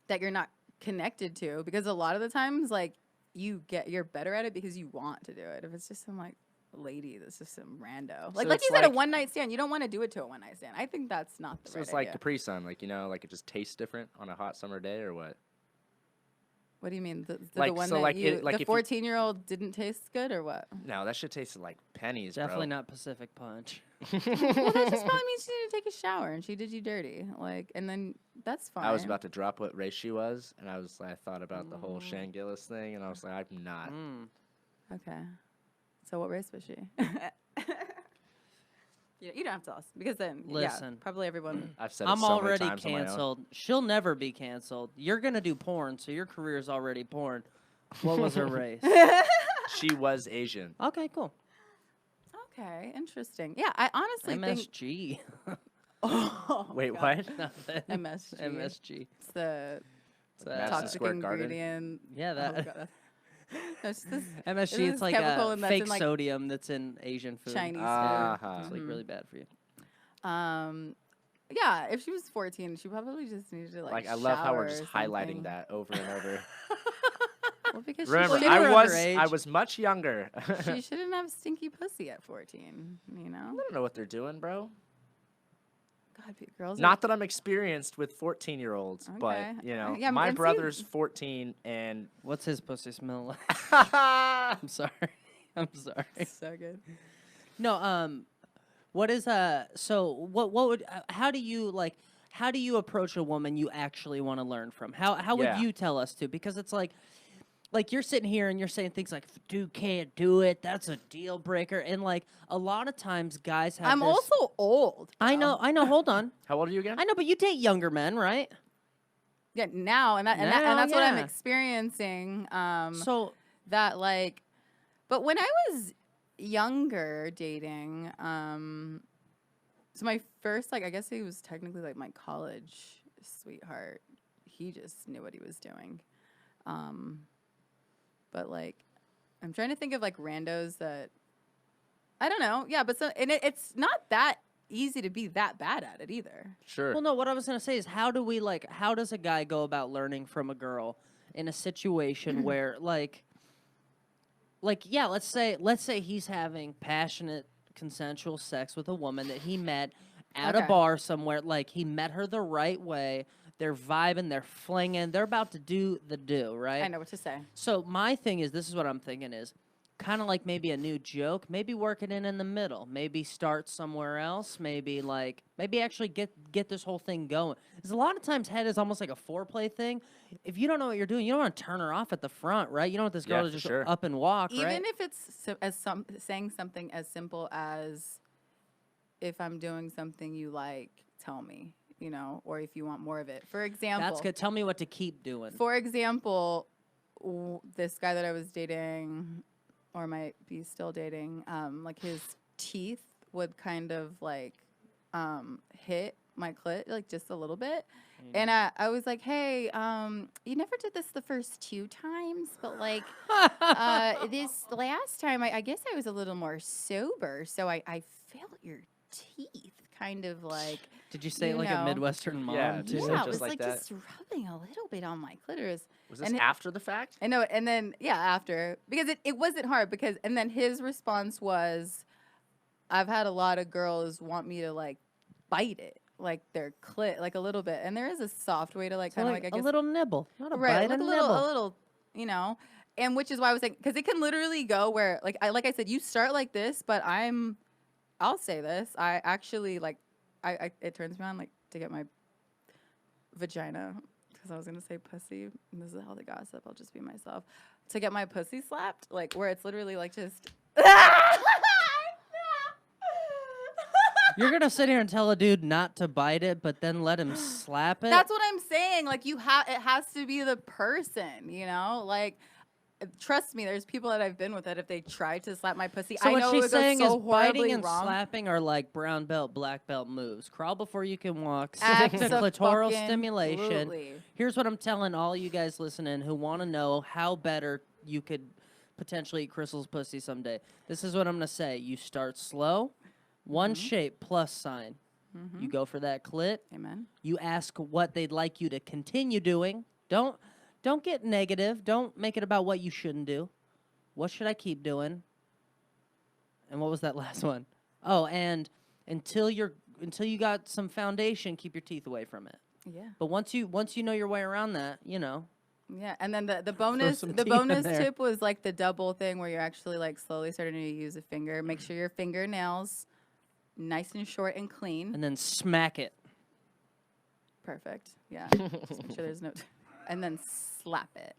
that you're not connected to, because a lot of the times like you're better at it because you want to do it. If it's just some like lady that's just some rando, like it's you said, a like- one night stand, you don't want to do it to a one night stand. I think that's not the So right it's like idea. Capri Sun, like, you know, like it just tastes different on a hot summer day, or what? What do you mean? The Like, one so, that like, you, it- like the if you- 14-year-old didn't taste good or what? No, that shit tasted like pennies, Definitely bro. not Pacific Punch. Well, that just probably means she didn't take a shower and she did you dirty. Like, and then that's fine. I was about to drop what race she was, and I thought about the whole Shane Gillis thing, and I was like, I'm not. Okay. So what race was she? You don't have to tell us because then yeah, Listen. probably everyone. I've said it I'm so already many times on my own. canceled. She'll never be canceled. You're gonna do porn, so your career is already porn. What was her race? She was Asian. Okay, cool. Okay, interesting. Yeah, I honestly think. MSG. Oh, Wait, God. what? Nothing. MSG. MSG. It's the Madison toxic Square Garden. ingredient. Yeah, Oh, that God, that's- that's this MSG. this It's like chemical a and that's fake in, like, sodium that's in Asian food. Chinese food. Uh-huh. It's like really bad for you. Yeah, if she was 14, she probably just needed to Like, I love how we're shower just or highlighting something. that over and over. Well, because Remember, she, you were I underage. was much younger. she shouldn't have stinky pussy at 14. You know, I don't know what they're doing, bro. God, girls. Not that I'm experienced with 14-year-olds, Okay. but you know, Yeah, my and see- brother's 14, and What's his pussy smell like? I I'm sorry. I'm sorry. are so good. No, what is so what would how do you approach a woman you actually want to learn from? How would Yeah. you tell us to? Because it's like you're sitting here and you're saying things like dude can't do it, that's a deal breaker, and like a lot of times guys have I'm this, also old. I bro. know, hold on. How old are you again? I know, but you date younger men, right? Yeah, now and Now, that's what I'm yeah. experiencing. So That like, but when I was younger dating, so my first like I guess he was technically like my college sweetheart. He just knew what he was doing. But like, I'm trying to think of like randos that I don't know. Yeah, but so and it's not that easy to be that bad at it either. Sure. well, no, what I was gonna say is how does a guy go about learning from a girl in a situation where like yeah, let's say he's having passionate consensual sex with a woman that he met at a Okay. bar somewhere, like he met her the right way, they're vibing, they're flinging, they're about to do the do, right? I know what to say. So my thing is, this is what I'm thinking is, kind of like maybe a new joke, maybe work it in the middle, maybe start somewhere else, maybe actually get this whole thing going. Because a lot of times head is almost like a foreplay thing. If you don't know what you're doing, you don't want to turn her off at the front, right? You don't want this girl to just go up and walk, right? Even if it's saying something as simple as, if I'm doing something you like, tell me, you know, or if you want more of it. For example. That's good. Tell me what to keep doing. For example, this guy that I was dating, or might be still dating, like his teeth would kind of like hit my clit, like just a little bit. And I was like, hey, you never did this the first 2 times, but like this last time, I guess I was a little more sober, so I felt your teeth kind of like. Did you say it like a Midwestern mom? Yeah, too? Yeah, it was like just rubbing a little bit on my clitoris. Was this after the fact? I know, and then after, because it wasn't hard, because and then his response was, I've had a lot of girls want me to like bite it, like their clit, like a little bit, and there is a soft way to like kind of like I guess a little nibble, not a right, bite, like a little, you know, and which is why I was like, because it can literally go where like I said, you start like this, but I'll say this, I actually like. It turns me on like to get my vagina, because I was gonna say pussy. And this is how they gossip. I'll just be myself. To get my pussy slapped, like where it's literally like just. You're gonna sit here and tell a dude not to bite it, but then let him slap it? That's what I'm saying. Like it has to be the person, you know, like. Trust me, there's people that I've been with that if they tried to slap my pussy, so I know what she's saying so is biting and wrong. slapping are like brown belt, black belt moves. Crawl before you can walk. Clitoral stimulation. Here's what I'm telling all you guys listening who want to know how better you could potentially eat Krystle's pussy someday. This is what I'm gonna say. You start slow, one shape plus sign. You go for that clit. Amen. You ask what they'd like you to continue doing. Don't get negative. Don't make it about what you shouldn't do. What should I keep doing? And what was that last one? Oh, and until you got some foundation, keep your teeth away from it. Yeah. But once you know your way around that, you know. Yeah, and then the bonus tip was like the double thing where you're actually like slowly starting to use a finger. Make sure your fingernails nice and short and clean. And then smack it. Perfect. Yeah. Just make sure there's no. And then slap it.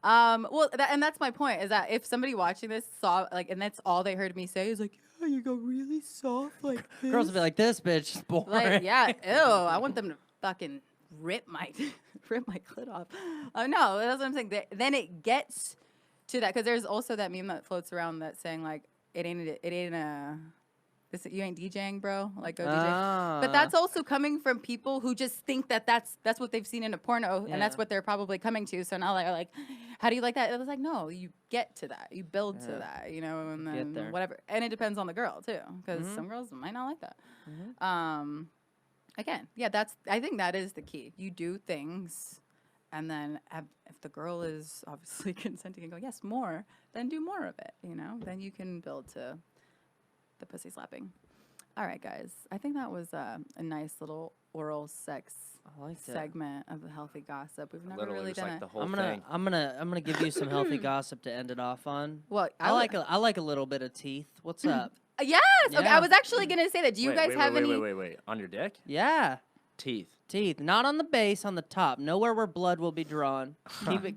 Well, and that's my point, is that if somebody watching this saw like, and that's all they heard me say is like, yeah, you go really soft like this. Girls will be like, this bitch is boring. Like, yeah, ew. I want them to fucking rip my clit off. No, that's what I'm saying. Then it gets to that, because there's also that meme that floats around that's saying like, it ain't you ain't DJing, bro. Like, go DJ. But that's also coming from people who just think that that's what they've seen in a porno, and that's what they're probably coming to. So now they're like, how do you like that? It was like, no, you get to that. You build to that, you know, and then whatever. And it depends on the girl, too, because some girls might not like that. Again, yeah, I think that is the key. You do things, and then if the girl is obviously consenting and go, yes, more, then do more of it, you know? Then you can build to the pussy slapping. All right, guys. I think that was a nice little oral sex segment of the healthy gossip. We've never really done like it. the whole I'm thing. gonna give you some healthy gossip to end it off on. Well, I like a little bit of teeth. What's up? Yes. Yeah. Okay. I was actually gonna say that. Do you guys have any? Wait. On your dick? Yeah. Teeth. Not on the base, on the top. Nowhere where blood will be drawn.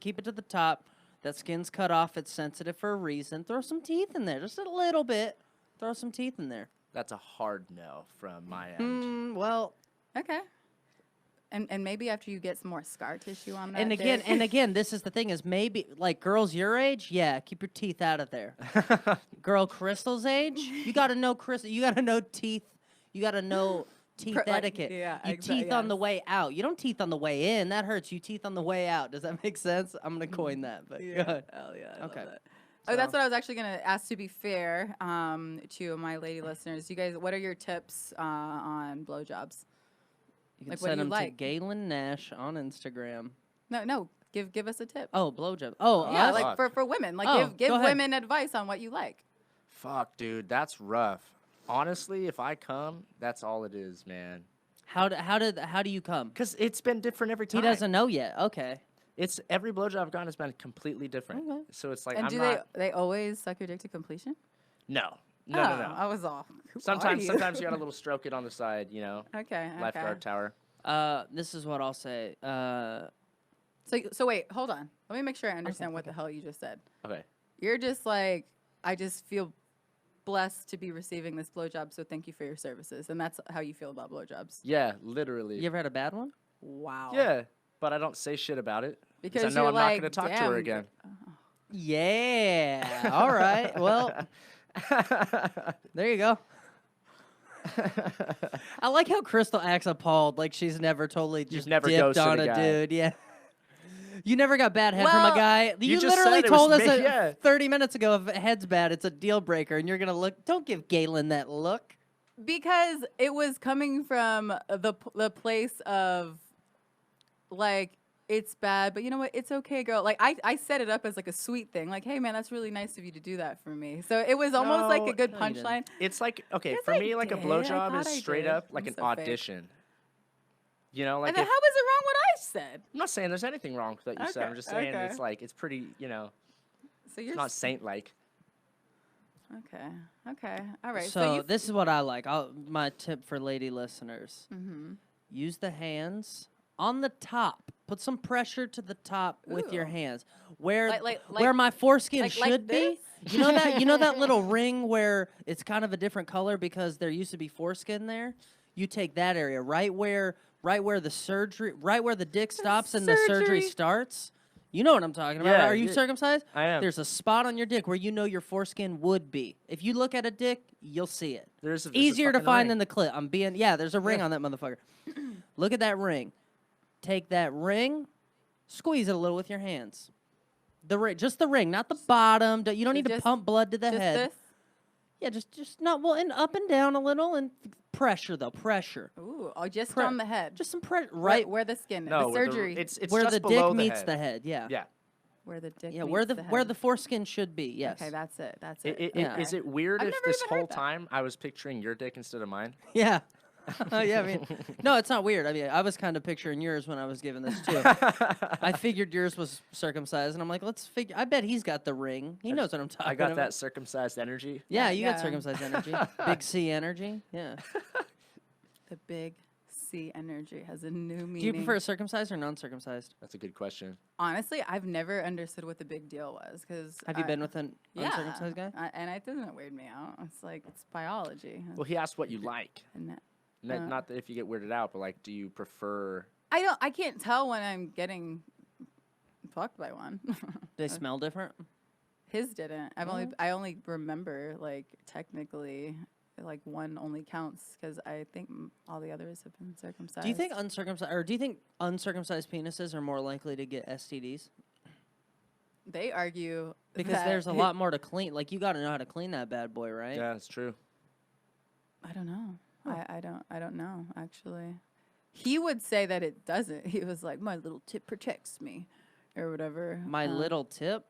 Keep it to the top. That skin's cut off. It's sensitive for a reason. Throw some teeth in there, just a little bit. Throw some teeth in there. That's a hard no from my end. Well, okay. And maybe after you get some more scar tissue on that. And again, this is the thing: is maybe like girls your age, yeah, keep your teeth out of there. Girl Krystle's age, you gotta know Krystle. You gotta know teeth. You gotta know teeth etiquette. You teeth on the way out. You don't teeth on the way in. That hurts. You teeth on the way out. Does that make sense? I'm gonna coin that. But yeah, hell yeah. Okay. Oh, that's what I was actually going to ask, to be fair, to my lady listeners. You guys, what are your tips on blowjobs? You can send them to Galyn Nash on Instagram. No, give us a tip. Oh, blowjob. Oh, yeah, us? like for women. Like give women advice on what you like. Fuck, dude, that's rough. Honestly, if I come, that's all it is, man. How do you come? Because it's been different every time. He doesn't know yet. Okay. It's every blowjob I've gotten has been completely different. Okay. So it's like And I'm do not. they always suck your dick to completion? No. No. I was all. Who Sometimes are you? you gotta little stroke it on the side. You know. Okay. Lifeguard tower. This is what I'll say. So wait, hold on. Let me make sure I understand what the hell you just said. Okay. You're just like, I just feel blessed to be receiving this blowjob, so thank you for your services. And that's how you feel about blowjobs. Yeah, literally. You ever had a bad one? Wow. Yeah, but I don't say shit about it Because I know you're I'm like, not gonna talk to her again. Yeah. All right. Well, there you go. I like how Krystle acts appalled, like she's never totally just never dipped ghosted on a a guy. dude. Yeah. You never got bad head from a Well, guy. you just literally said it was told us me, yeah. 30 minutes ago if head's bad, it's a deal breaker, and you're gonna look. Don't give Galyn that look. Because it was coming from the place of, like, it's bad, but you know what? It's okay, girl. Like, I set it up as, like, a sweet thing. Like, hey, man, that's really nice of you to do that for me. So it was almost like No, a good no, you didn't. punchline. It's like, okay, Yes, for I me, like a did. I blowjob thought is I straight did. up like I'm an so fake. audition. You know, like And then if, how was it wrong what I said? I'm not saying there's anything wrong with what you said. Okay, I'm just saying okay. it's like it's pretty, you know, So you're it's not saint-like. okay. Okay. All right. So this is what I like. My tip for lady listeners: Mm-hmm. use the hands on the top. Put some pressure to the top with your Ooh. hands, where Like- where my foreskin like should be. this? You know that little ring where it's kind of a different color because there used to be foreskin there. You take that area right where the dick stops and the surgery Surgery. starts. You know what I'm talking about. Yeah, Are you yeah. circumcised? I am. There's a spot on your dick where you know your foreskin would be. If you look at a dick, you'll see it. There's a Easier to fucking find ring. than the clit. There's a ring on that motherfucker. Look at that ring. Take that ring, squeeze it a little with your hands. The ring, just the ring, not the bottom. You don't need to just- pump blood to the Just head. this? Yeah, just not well, and up and down a little, and pressure though, pressure. Ooh, oh, just Pre- on the head. Just some pressure, Where- right where the skin, No, the where surgery, it's where just the below dick the meets head. the head. Yeah. Yeah. where the dick. Yeah, meets where the where head. the foreskin should be. Yes. Okay, that's it. That's It, it. Yeah. Is it weird I've if never this even heard whole that. time I was picturing your dick instead of mine? Yeah. Yeah, I mean, no, it's not weird. I mean, I was kind of picturing yours when I was given this too. I figured yours was circumcised, and I'm like, let's figure. I bet he's got the ring. He knows what I'm talking I got about. that circumcised energy. Yeah, Yeah, you got yeah. circumcised energy. Big C energy. Yeah. The big C energy has a new meaning. Do you prefer circumcised or non-circumcised? That's a good question. Honestly, I've never understood what the big deal was because. Have you been with an uncircumcised guy? And it doesn't weird me out. It's like it's biology. Well, he asked what you like. And that- Not that if you get weirded out, but like, do you prefer? I can't tell when I'm getting fucked by one. They smell different. His didn't. I only remember like technically like one only counts because I think all the others have been circumcised. Do you think uncircumcised penises are more likely to get STDs? they argue Because that there's a lot more to clean. Like you got to know how to clean that bad boy, right? Yeah, it's true. I don't know. I don't know actually. He would say that it doesn't. He was like, my little tip protects me, or whatever. My little tip.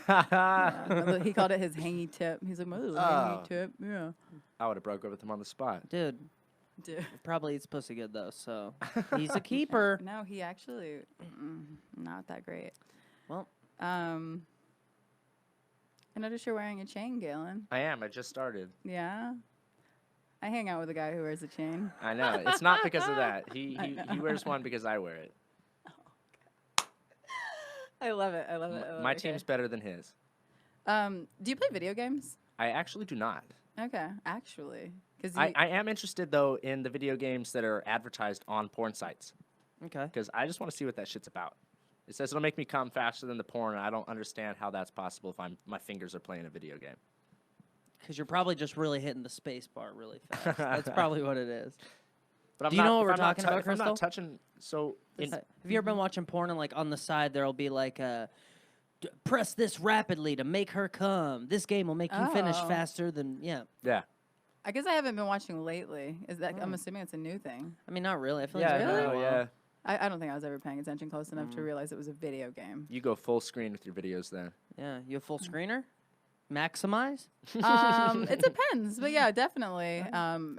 Yeah, he called it his hangy tip. He's like, my little Oh. hangy tip. Yeah. I would have broke up with him on the spot. Dude, Dude. probably eats pussy good though, so he's a keeper. No, he actually not that great. Well, I noticed you're wearing a chain, Galyn. I am. I just started. Yeah. I hang out with a guy who wears a chain. I know. It's not because of that. He I he know. wears one because I wear it. I love it. I love it. I love My it. team's better than his. Do you play video games? I actually do not. Okay, actually, because I am interested though in the video games that are advertised on porn sites okay. because I just want to see what that shit's about. It says it'll make me come faster than the porn, and I don't understand how that's possible if my fingers are playing a video game. Because you're probably just really hitting the space bar really fast. That's probably what it is. But I'm Do you not, know what if we're I'm not talking about, if I'm not Krystle? touching. So in, Have you ever been watching porn and like on the side there'll be like press this rapidly to make her come. This game will make you finish Oh. faster than yeah. I guess I haven't been watching lately. Is that I'm assuming it's a new thing. I mean, not really. I feel Yeah, like it's been Really? a no, while. yeah. I don't think I was ever paying attention close enough to realize it was a video game. You go full screen with your videos then. Yeah, you a full screener? Maximize? It depends, but yeah, definitely.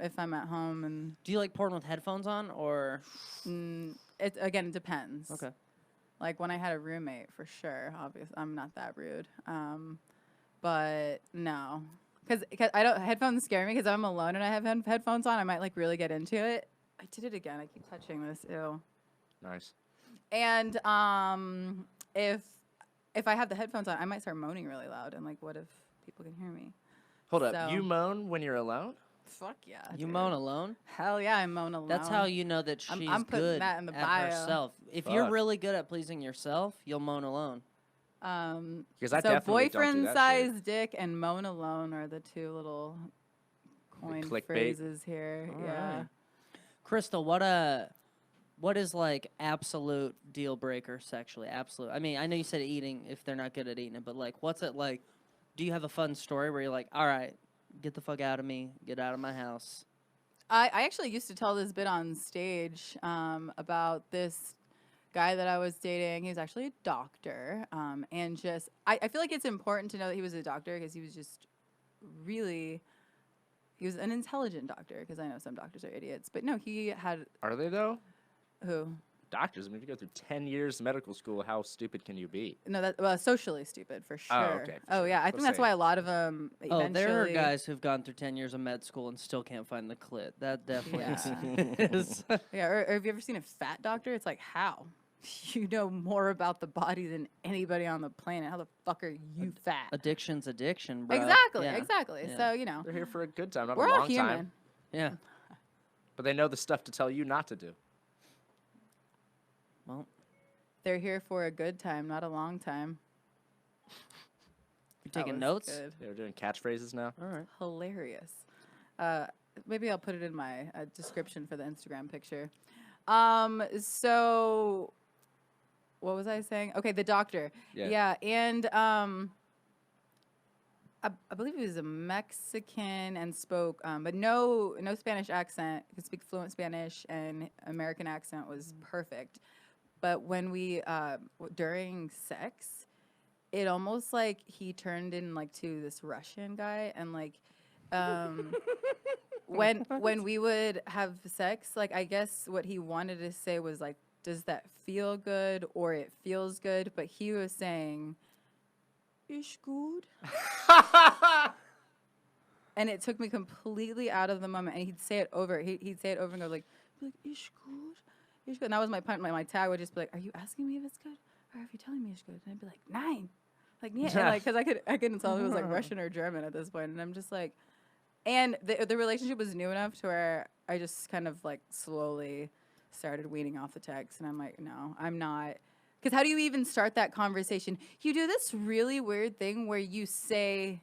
If I'm at home and Do you like porn with headphones on or? it again, it depends. Okay. Like when I had a roommate, for sure. Obviously, I'm not that rude. But no, because I don't headphones scare me because I'm alone and I have headphones on. I might like really get into it. I did it again. I keep touching this. Ew. Nice. And if I have the headphones on, I might start moaning really loud. And like, what if people can hear me? Hold up. So- You moan when you're alone? Fuck yeah. You dude. moan alone? Hell yeah, I moan alone. That's how you know that she's I'm putting good that in the at bio. herself. If you're Fuck. really good at pleasing yourself, you'll moan alone. Because I So definitely don't do boyfriend that size shit. dick and moan alone are the two little coined clickbait. phrases here. All yeah. right. Krystle, what is like absolute deal breaker sexually? Absolute. I mean, I know you said eating if they're not good at eating it, but like, what's it like? Do you have a fun story where you're like, all right, get the fuck out of me, get out of my house? I actually used to tell this bit on stage about this guy that I was dating. He was actually a doctor. And just, I feel like it's important to know that he was a doctor because he was just really, he was an intelligent doctor because I know some doctors are idiots. But no, he had, Are they, though? who? Doctors. I mean, if you go through 10 years of medical school, how stupid can you be? No, that well, socially stupid for sure. okay, for Oh sure. yeah, I Let's think that's say- why a lot of them. Oh, there are guys who've gone through 10 years of med school and still can't find the clit. That definitely is. Yeah, or have you ever seen a fat doctor? It's like, how? You know more about the body than anybody on the planet. How the fuck are you fat? Addiction's addiction, bro. Exactly, Yeah. exactly. Yeah. So, you know, They're here for a good time, not we're a all long human. time. Yeah. But they know the stuff to tell you not to do. Well, They're here for a good time, not a long time. you That taking was notes? good. They're doing catchphrases now. All right. Hilarious. Maybe I'll put it in my description for the Instagram picture. So what was I saying? Okay, the doctor. Yeah. And I believe he was a Mexican and spoke, but no Spanish accent. He could speak fluent Spanish, and American accent was perfect. But when we during sex, it almost like he turned in like to this Russian guy, and like when we would have sex, like I guess what he wanted to say was like, does that feel good or it feels good? But he was saying, "Ish good." And it took me completely out of the moment. And he'd say it over. He'd say it over and go like, "Ish good, ish good." And that was my point. My tag would just be like, "Are you asking me if it's good, or are you telling me it's good?" And I'd be like, "9." Like yeah, and like because I couldn't tell if it was like Russian or German at this point. And I'm just like, and the relationship was new enough to where I just kind of like slowly started weaning off the text. And I'm like, no, I'm not. Because how do you even start that conversation? You do this really weird thing where you say,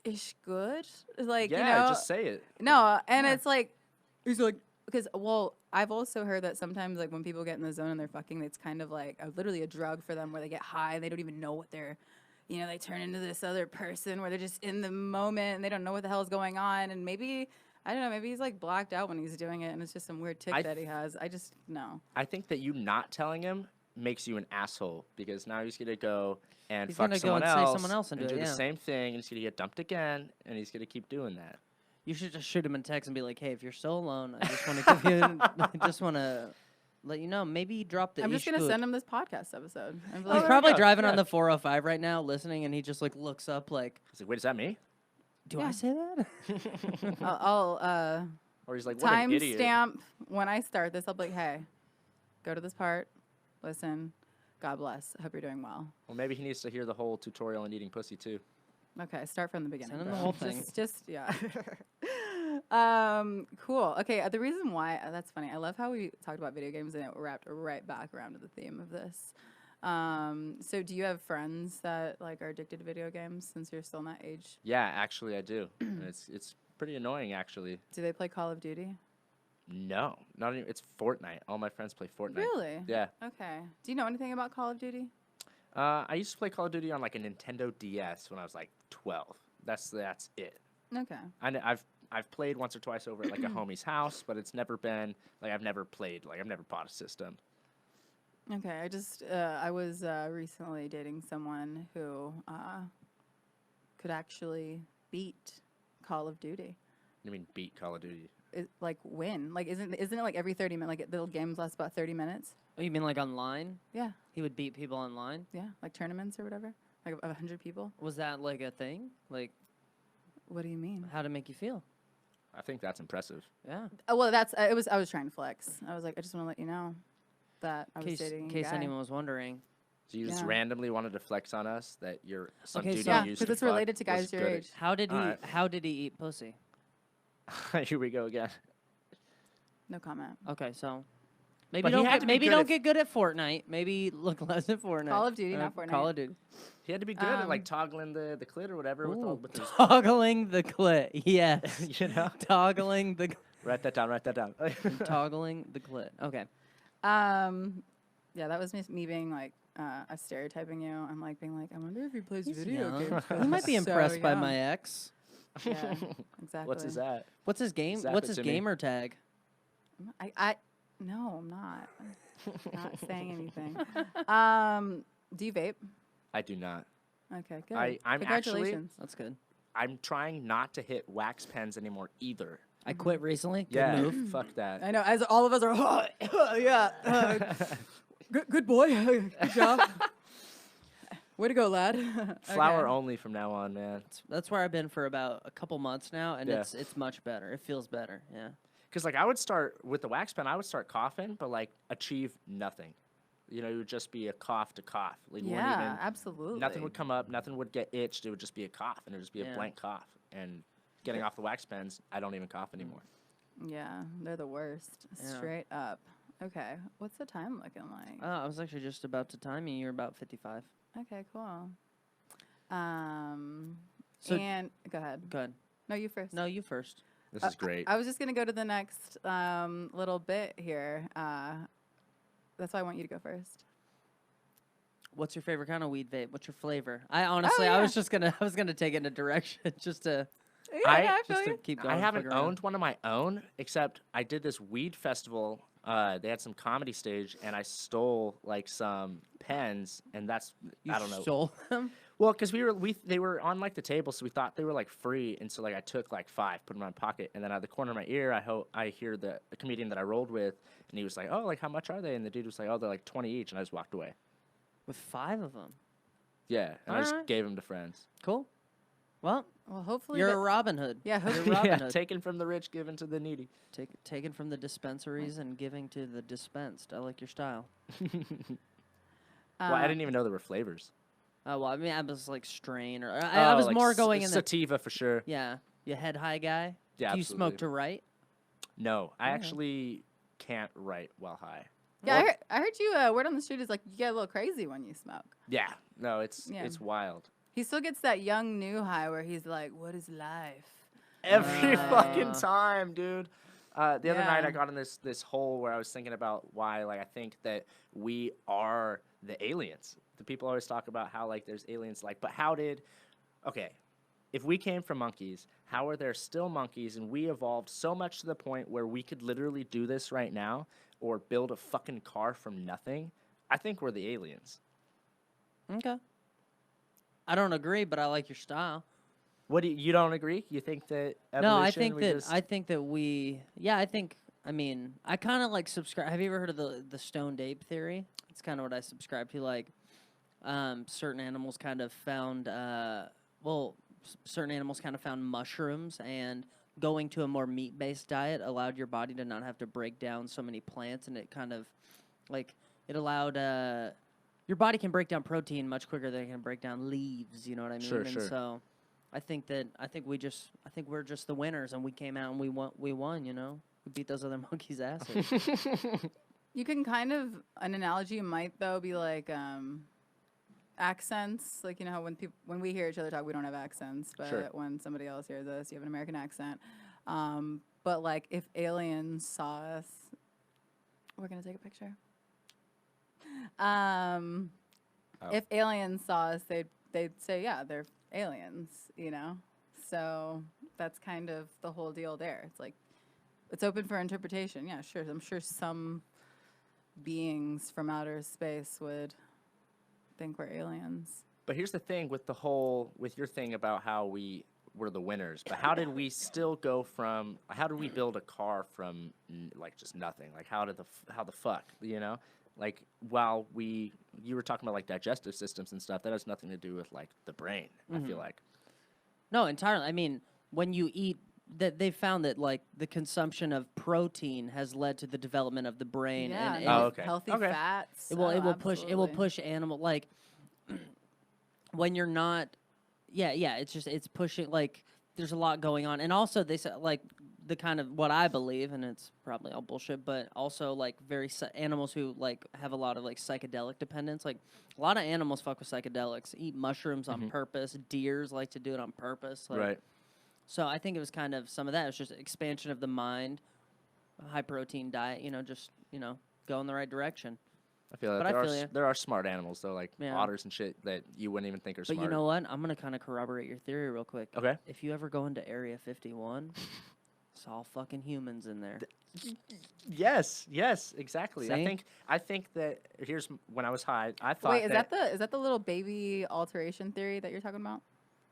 "Ish good," like Yeah, you know, just say it. no, and it's like, he's like, because well, I've also heard that sometimes like when people get in the zone and they're fucking, it's kind of like literally a drug for them where they get high and they don't even know what they're, you know, they turn into this other person where they're just in the moment and they don't know what the hell is going on, and maybe. I don't know, maybe he's like blacked out when he's doing it and it's just some weird tick that he has. I just, no. I think that you not telling him makes you an asshole because now he's going to go and He's fuck gonna go someone and say else someone else and do it, the yeah. same thing, and he's going to get dumped again, and he's going to keep doing that. You should just shoot him in text and be like, "Hey, if you're still alone, I just want to give you, I just want to let you know. Maybe drop the." I'm just going to ish send good." him this podcast episode. And be He's like, probably go. driving on Yeah. the 405 right now, listening, and he just like looks up, like, He's like, wait, is that me? "Do Yeah. I say that?" I'll Or he's like, what an idiot. timestamp when I start this. I'll be like, hey, go to this part, listen. God bless. I hope you're doing well. Well, maybe he needs to hear the whole tutorial on eating pussy, too. Okay, start from the beginning. Send him the bro. whole thing. Just yeah. Cool. Okay, the reason why that's funny. I love how we talked about video games and it wrapped right back around to the theme of this. So do you have friends that like are addicted to video games since you're still in that age? Yeah, actually, I do. And it's pretty annoying, actually. Do they play Call of Duty? No, not even. It's Fortnite. All my friends play Fortnite. Really? Yeah. Okay. Do you know anything about Call of Duty? I used to play Call of Duty on like a Nintendo DS when I was like 12. That's it. Okay. I've played once or twice over at like a homie's house, but it's never been like I've never bought a system. Okay. I was recently dating someone who could actually beat Call of Duty. I mean, beat Call of Duty. Like win? Like isn't it like every 30 minutes? Like the little games last about 30 minutes. Oh, you mean like online? Yeah, He would beat people online? yeah, like tournaments or whatever. Like of 100 people. Was that like a thing? Like, What do you mean? how'd it make you feel? I think that's impressive. Yeah. Oh, well, that's it was. I was trying to flex. I was like, I just want to let you know that I was In dating a case guy. anyone was wondering. So you just Yeah. randomly wanted to flex on us that you're some Okay, dude so- you Yeah, used because to it's fuck related to was guys your good at- age. How did he Alright. how did he eat pussy? Here we go again. No comment. Okay, so maybe But he don't had get, to be maybe good don't at- get good at Fortnite. Maybe look less at Fortnite. Call of Duty, not Fortnite. Call of Duty. He had to be good at like Um, toggling the clit or whatever with all Ooh, with his, toggling the clit. Yes. you know. Toggling the Write that down. Write that down. toggling the clit. Okay. Yeah, that was me being like a stereotyping you. I'm like being like, I wonder if he plays He's video young. games. 'cause He might be he's so impressed by young. my ex. Yeah, exactly. What's his at? What's his game? Zap What's it his to me. gamer tag? No, I'm not. Not saying anything. Do you vape? I do not. Okay, good. I'm actually- Congratulations. That's good. I'm trying not to hit wax pens anymore either. I quit recently. Good Yeah, move. fuck that. I know, as all of us are, yeah. Good boy. Good job. Way to go, lad. Flower Okay. only from now on, man. That's where I've been for about a couple months now, and Yeah. it's much better. It feels better. Yeah. Because like I would start with the wax pen, I would start coughing, but like achieve nothing. You know, it would just be a cough to cough. Like you wouldn't Yeah, even, absolutely. nothing would come up, nothing would get itched. It would just be a cough, and it would just be Yeah. a blank cough. And getting off the wax pens, I don't even cough anymore. Yeah, they're the worst. Yeah. Straight up. Okay, what's the time looking like? I was actually just about to time you. You're about 55. Okay, cool. So- And go ahead. Go ahead. No, you first. No, you first. This is great. I was just gonna go to the next little bit here. That's why I want you to go first. What's your favorite kind of weed vape? What's your flavor? I honestly, I yeah. was gonna take it in a direction just to Yeah, I- yeah, I feel just to you. keep going. I haven't fuck around. owned one of my own, except I did this weed festival. They had some comedy stage, and I stole like some pens, and that's You I don't know. stole them. Well, because they were on like the table, so we thought they were like free, and so like I took like 5, put them in my pocket, and then out of the corner of my ear, I hear the comedian that I rolled with, and he was like, "Oh, like how much are they?" And the dude was like, "Oh, they're like 20 each," and I just walked away. With 5 of them. Yeah, and I just Alright. gave them to friends. Cool. Well, Well, hopefully you're that- a Robin Hood. Yeah, You're hopefully- Robin Yeah, Hood. taken from the rich, given to the needy. Taken from the dispensaries and giving to the dispensed. I like your style. Well, I didn't even know there were flavors. Well, I mean, I was like strain, or I was like more going in the sativa for sure. yeah. You head high guy. Yeah, Do you smoke absolutely. to write? No, I Okay. actually can't write while high. Yeah, I heard you. Word on the street is like you get a little crazy when you smoke. Yeah, no, it's Yeah. it's wild. He still gets that young new high where he's like, "What is life?" Every fucking Uh. time, dude. The other night Yeah. I got in this hole where I was thinking about why, like, I think that we are the aliens. The people always talk about how like there's aliens, like, but okay, if we came from monkeys, how are there still monkeys and we evolved so much to the point where we could literally do this right now or build a fucking car from nothing? I think we're the aliens. Okay. I don't agree, but I like your style. What do you don't agree? You think that evolution? No, I think we that just- I think that we. Yeah, I mean, I kind of like subscribe. Have you ever heard of the stoned ape theory? It's kind of what I subscribe to. Like, certain animals kind of found. Certain animals kind of found mushrooms, and going to a more meat-based diet allowed your body to not have to break down so many plants, and it kind of, like, it allowed. Your body can break down protein much quicker than it can break down leaves. You know what I mean? Sure, and sure. so. I think we're just the winners, and we came out and we won. You know, we beat those other monkeys' asses. You can kind of an analogy might though be like accents. Like you know how when we hear each other talk, we don't have accents, but Sure. when somebody else hears us, you have an American accent. But like if aliens saw us, we're gonna take a picture. If aliens saw us, they'd say, yeah, they're aliens, you know? So that's kind of the whole deal there. It's like, it's open for interpretation. Yeah, sure. I'm sure some beings from outer space would think we're aliens. But here's the thing with with your thing about how we were the winners. But how did we still go from? How did we build a car from like just nothing? Like how the fuck, you know? Like while you were talking about like digestive systems and stuff, that has nothing to do with like the brain. I feel like. No, entirely. I mean, when you eat, that they found that like the consumption of protein has led to the development of the brain. Yeah, and Oh, okay. healthy Okay. fats. it will Oh, push absolutely. animal like when you're not. Yeah. It's pushing like there's a lot going on, and also they said like the kind of what I believe, and it's probably all bullshit, but also like animals who like have a lot of like psychedelic dependence. Like a lot of animals fuck with psychedelics, eat mushrooms on purpose. Deers like to do it on purpose. Like, Right. So I think it was kind of some of that. It was just expansion of the mind, a high protein diet. Just go in the right direction. I feel like But I feel ya. there are smart animals though, like Yeah. otters and shit that you wouldn't even think are But smart. you know what? I'm gonna kind of corroborate your theory real quick. Okay. If you ever go into Area 51, it's all fucking humans in there. Yes, exactly. See? I think that here's when I was high, I thought Wait, is that the little baby alteration theory that you're talking about?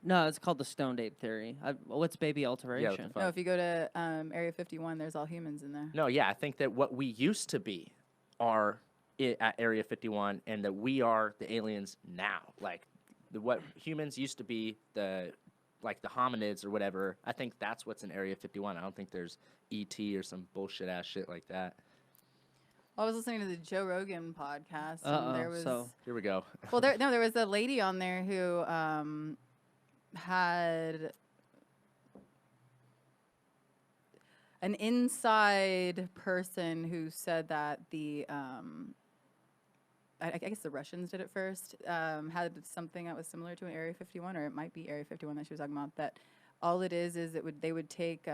No, it's called the stoned ape theory. What's baby alteration? fuck? No, if you go to Area 51, there's all humans in there. No, yeah, I think that what we used to be are at Area 51, and that we are the aliens now. Like what humans used to be, the hominids or whatever. I think that's what's in Area 51. I don't think there's ET or some bullshit ass shit like that. I was listening to the Joe Rogan podcast, and there was Here we go. well, there was a lady on there who had an inside person who said that the I guess the Russians did it first, had something that was similar to an Area 51, or it might be Area 51 that she was talking about, that all it is they would take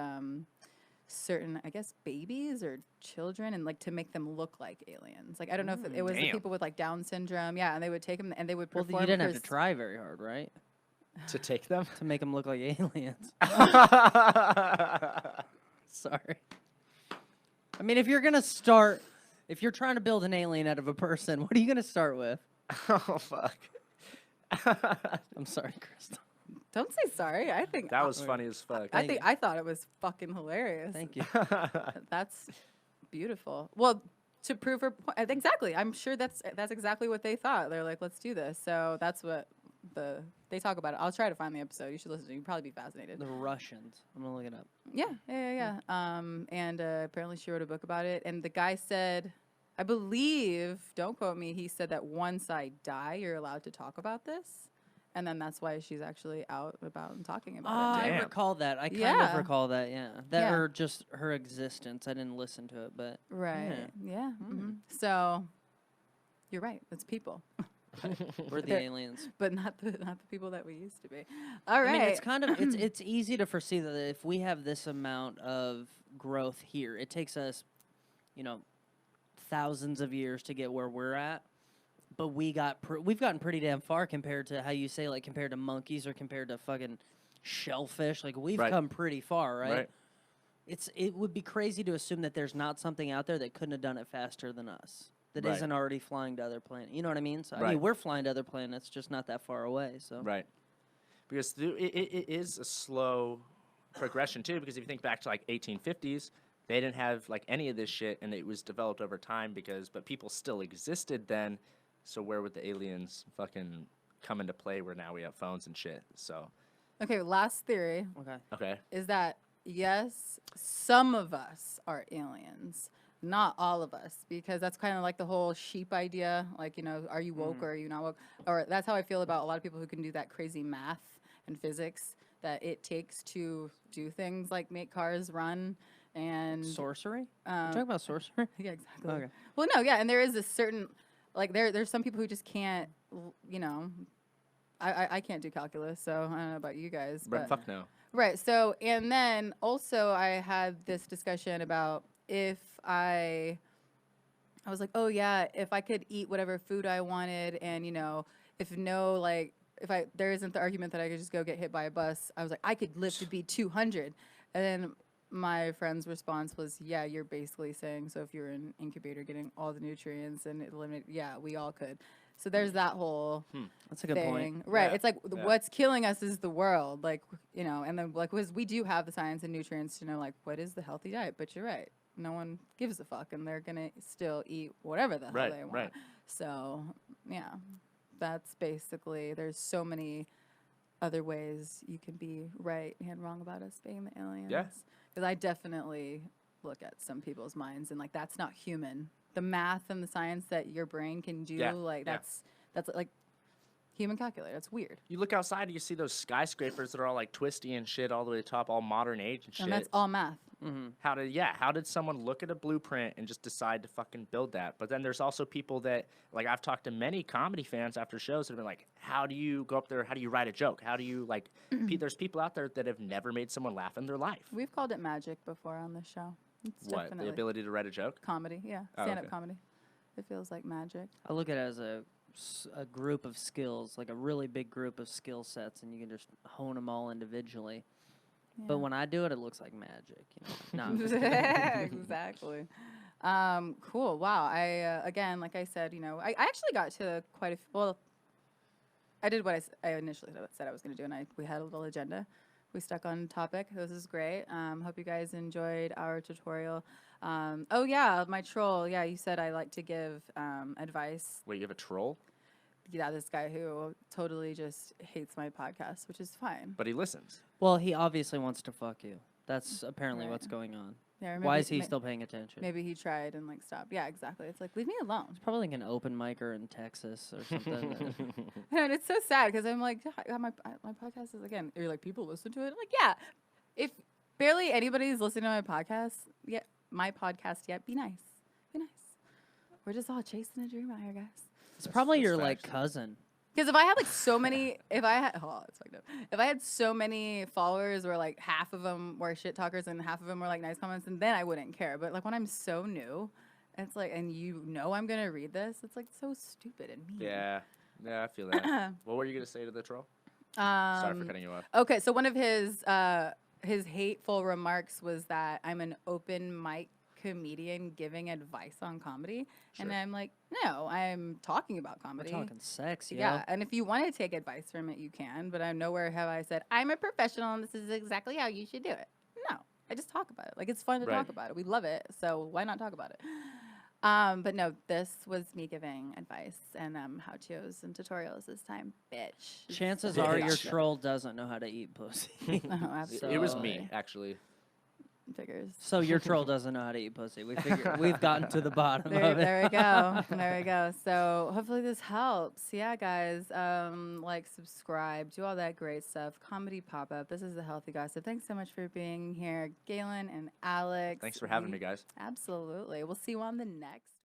certain, I guess, babies or children and like to make them look like aliens. Like I don't know if it was the Damn. people with like Down syndrome, yeah, and they would take them and they would Well, perform. you didn't have to try very hard, right? To take them? To make them look like aliens. Sorry. I mean, if you're trying to build an alien out of a person, what are you gonna start with? Oh fuck. I'm sorry, Krystle. Don't say sorry. I think That was funny as fuck. I thought it was fucking hilarious. Thank you. That's beautiful. Well, to prove her point, exactly. I'm sure that's exactly what they thought. They're like, let's do this. So that's what they talk about it. I'll try to find the episode. You should listen to it. You'd probably be fascinated. The Russians. I'm gonna look it up. Yeah. And apparently she wrote a book about it. And the guy said, I believe, don't quote me, he said that once I die, you're allowed to talk about this. And then that's why she's actually out about and talking about it. Damn. I recall that. I kind Yeah. of recall that, yeah. That Yeah. or just her existence. I didn't listen to it, but Right. Yeah. So you're right. It's people. we're the They're- aliens. But not the people that we used to be. All right. I mean, it's kind of it's easy to foresee that if we have this amount of growth here, it takes us, thousands of years to get where we're at. But we've gotten pretty damn far compared to how you say, like, compared to monkeys or compared to fucking shellfish. Like, we've Right. come pretty far, right? Right. It would be crazy to assume that there's not something out there that couldn't have done it faster than us. That Right. not already flying to other planets. You know what I mean? So I Right. mean, we're flying to other planets, just not that far away. So Right. Because it is a slow progression too. Because if you think back to like 1850s, they didn't have like any of this shit, and it was developed over time. But people still existed then. So where would the aliens fucking come into play? Where now we have phones and shit. So okay, last theory okay. is that yes, some of us are aliens. Not all of us, because that's kind of like the whole sheep idea. Like, are you woke or are you not woke? Or that's how I feel about a lot of people who can do that crazy math and physics that it takes to do things like make cars run and sorcery? You talking about sorcery? yeah, exactly. Okay. Well, no, yeah, and there is a certain like there's some people who just can't. I can't do calculus, so I don't know about you guys, But fuck no. Right. So, and then also I had this discussion about if I was like, oh yeah, if I could eat whatever food I wanted, and there isn't the argument that I could just go get hit by a bus, I was like, I could live to be 200. And then my friend's response was, yeah, you're basically saying, so if you're an incubator getting all the nutrients and it eliminated, yeah, we all could. So there's that whole That's a good thing. point. Right. Yeah. It's like Yeah. what's killing us is the world. Like, you know, and then like we do have the science and nutrients to know like what is the healthy diet. But you're right. No one gives a fuck, and they're gonna still eat whatever the hell Right, they want. right. So yeah, that's basically. There's so many other ways you can be right and wrong about us being the aliens. Yeah. Because I definitely look at some people's minds and like that's not human. The math and the science that your brain can do, Yeah, like yeah. that's like human calculator. That's weird. You look outside and you see those skyscrapers that are all like twisty and shit all the way to the top, all modern age and shit. And that's all math. How did someone look at a blueprint and just decide to fucking build that? But then there's also people that, like, I've talked to many comedy fans after shows that have been like, how do you go up there? How do you write a joke? How do you, like, there's people out there that have never made someone laugh in their life. We've called it magic before on the show. It's What? definitely The ability to write a joke? comedy. Yeah, Oh, stand-up okay. comedy. It feels like magic. I look at it as a group of skills, like a really big group of skill sets, and you can just hone them all individually. But when I do it, it looks like magic. You know? No, I'm just kidding. Exactly. Cool. Wow. I again, like I said, you know, I actually got to quite a well. I did what I initially said I was going to do, and we had a little agenda. We stuck on topic. This is great. Hope you guys enjoyed our tutorial. Oh yeah, my troll. Yeah, you said I like to give advice. Wait, you have a troll? Yeah, this guy who totally just hates my podcast, which is fine. But he listens. Well, he obviously wants to fuck you. That's apparently Right. what's going on. Yeah, or Why maybe- is he still paying attention? Maybe he tried and like stopped. Yeah, exactly. It's like leave me alone. It's probably like an open micer in Texas or something. And it's so sad because I'm like, "Yeah, my podcast is again. You're like, people listen to it. I'm like, yeah. If barely anybody's listening to my podcast yet, be nice, be nice. We're just all chasing a dream out here, guys. It's probably that's your like facts. cousin. Because if I had like so many, if I had so many followers where like half of them were shit talkers and half of them were like nice comments, and then I wouldn't care. But like when I'm so new, it's like, and you know I'm gonna read this, it's like so stupid and mean. Yeah. Yeah, I feel that. What were you going to say to the troll? Sorry for cutting you off. Okay, so one of his hateful remarks was that I'm an open mic comedian giving advice on comedy, and Sure. I'm like, no, I'm talking about We're comedy. talking sex, yo. Yeah, and if you want to take advice from it, you can. But I'm nowhere have I said I'm a professional and this is exactly how you should do it. No, I just talk about it. Like it's fun to Right. talk about it. We love it, so why not talk about it? But no, this was me giving advice and how-tos and tutorials this time, bitch. Chances Yeah. are your Gotcha. troll doesn't know how to eat pussy. Oh, It was absolutely. me, actually. Figures. So your troll doesn't know how to eat pussy. We've gotten to the bottom There, of it. there we go. There we go. So hopefully this helps. Yeah, guys. Like, subscribe, do all that great stuff. Comedy pop-up. This is the Healthy Gossip. Thanks so much for being here, Galyn and Alex. Thanks for having me, guys. Absolutely. We'll see you on the next.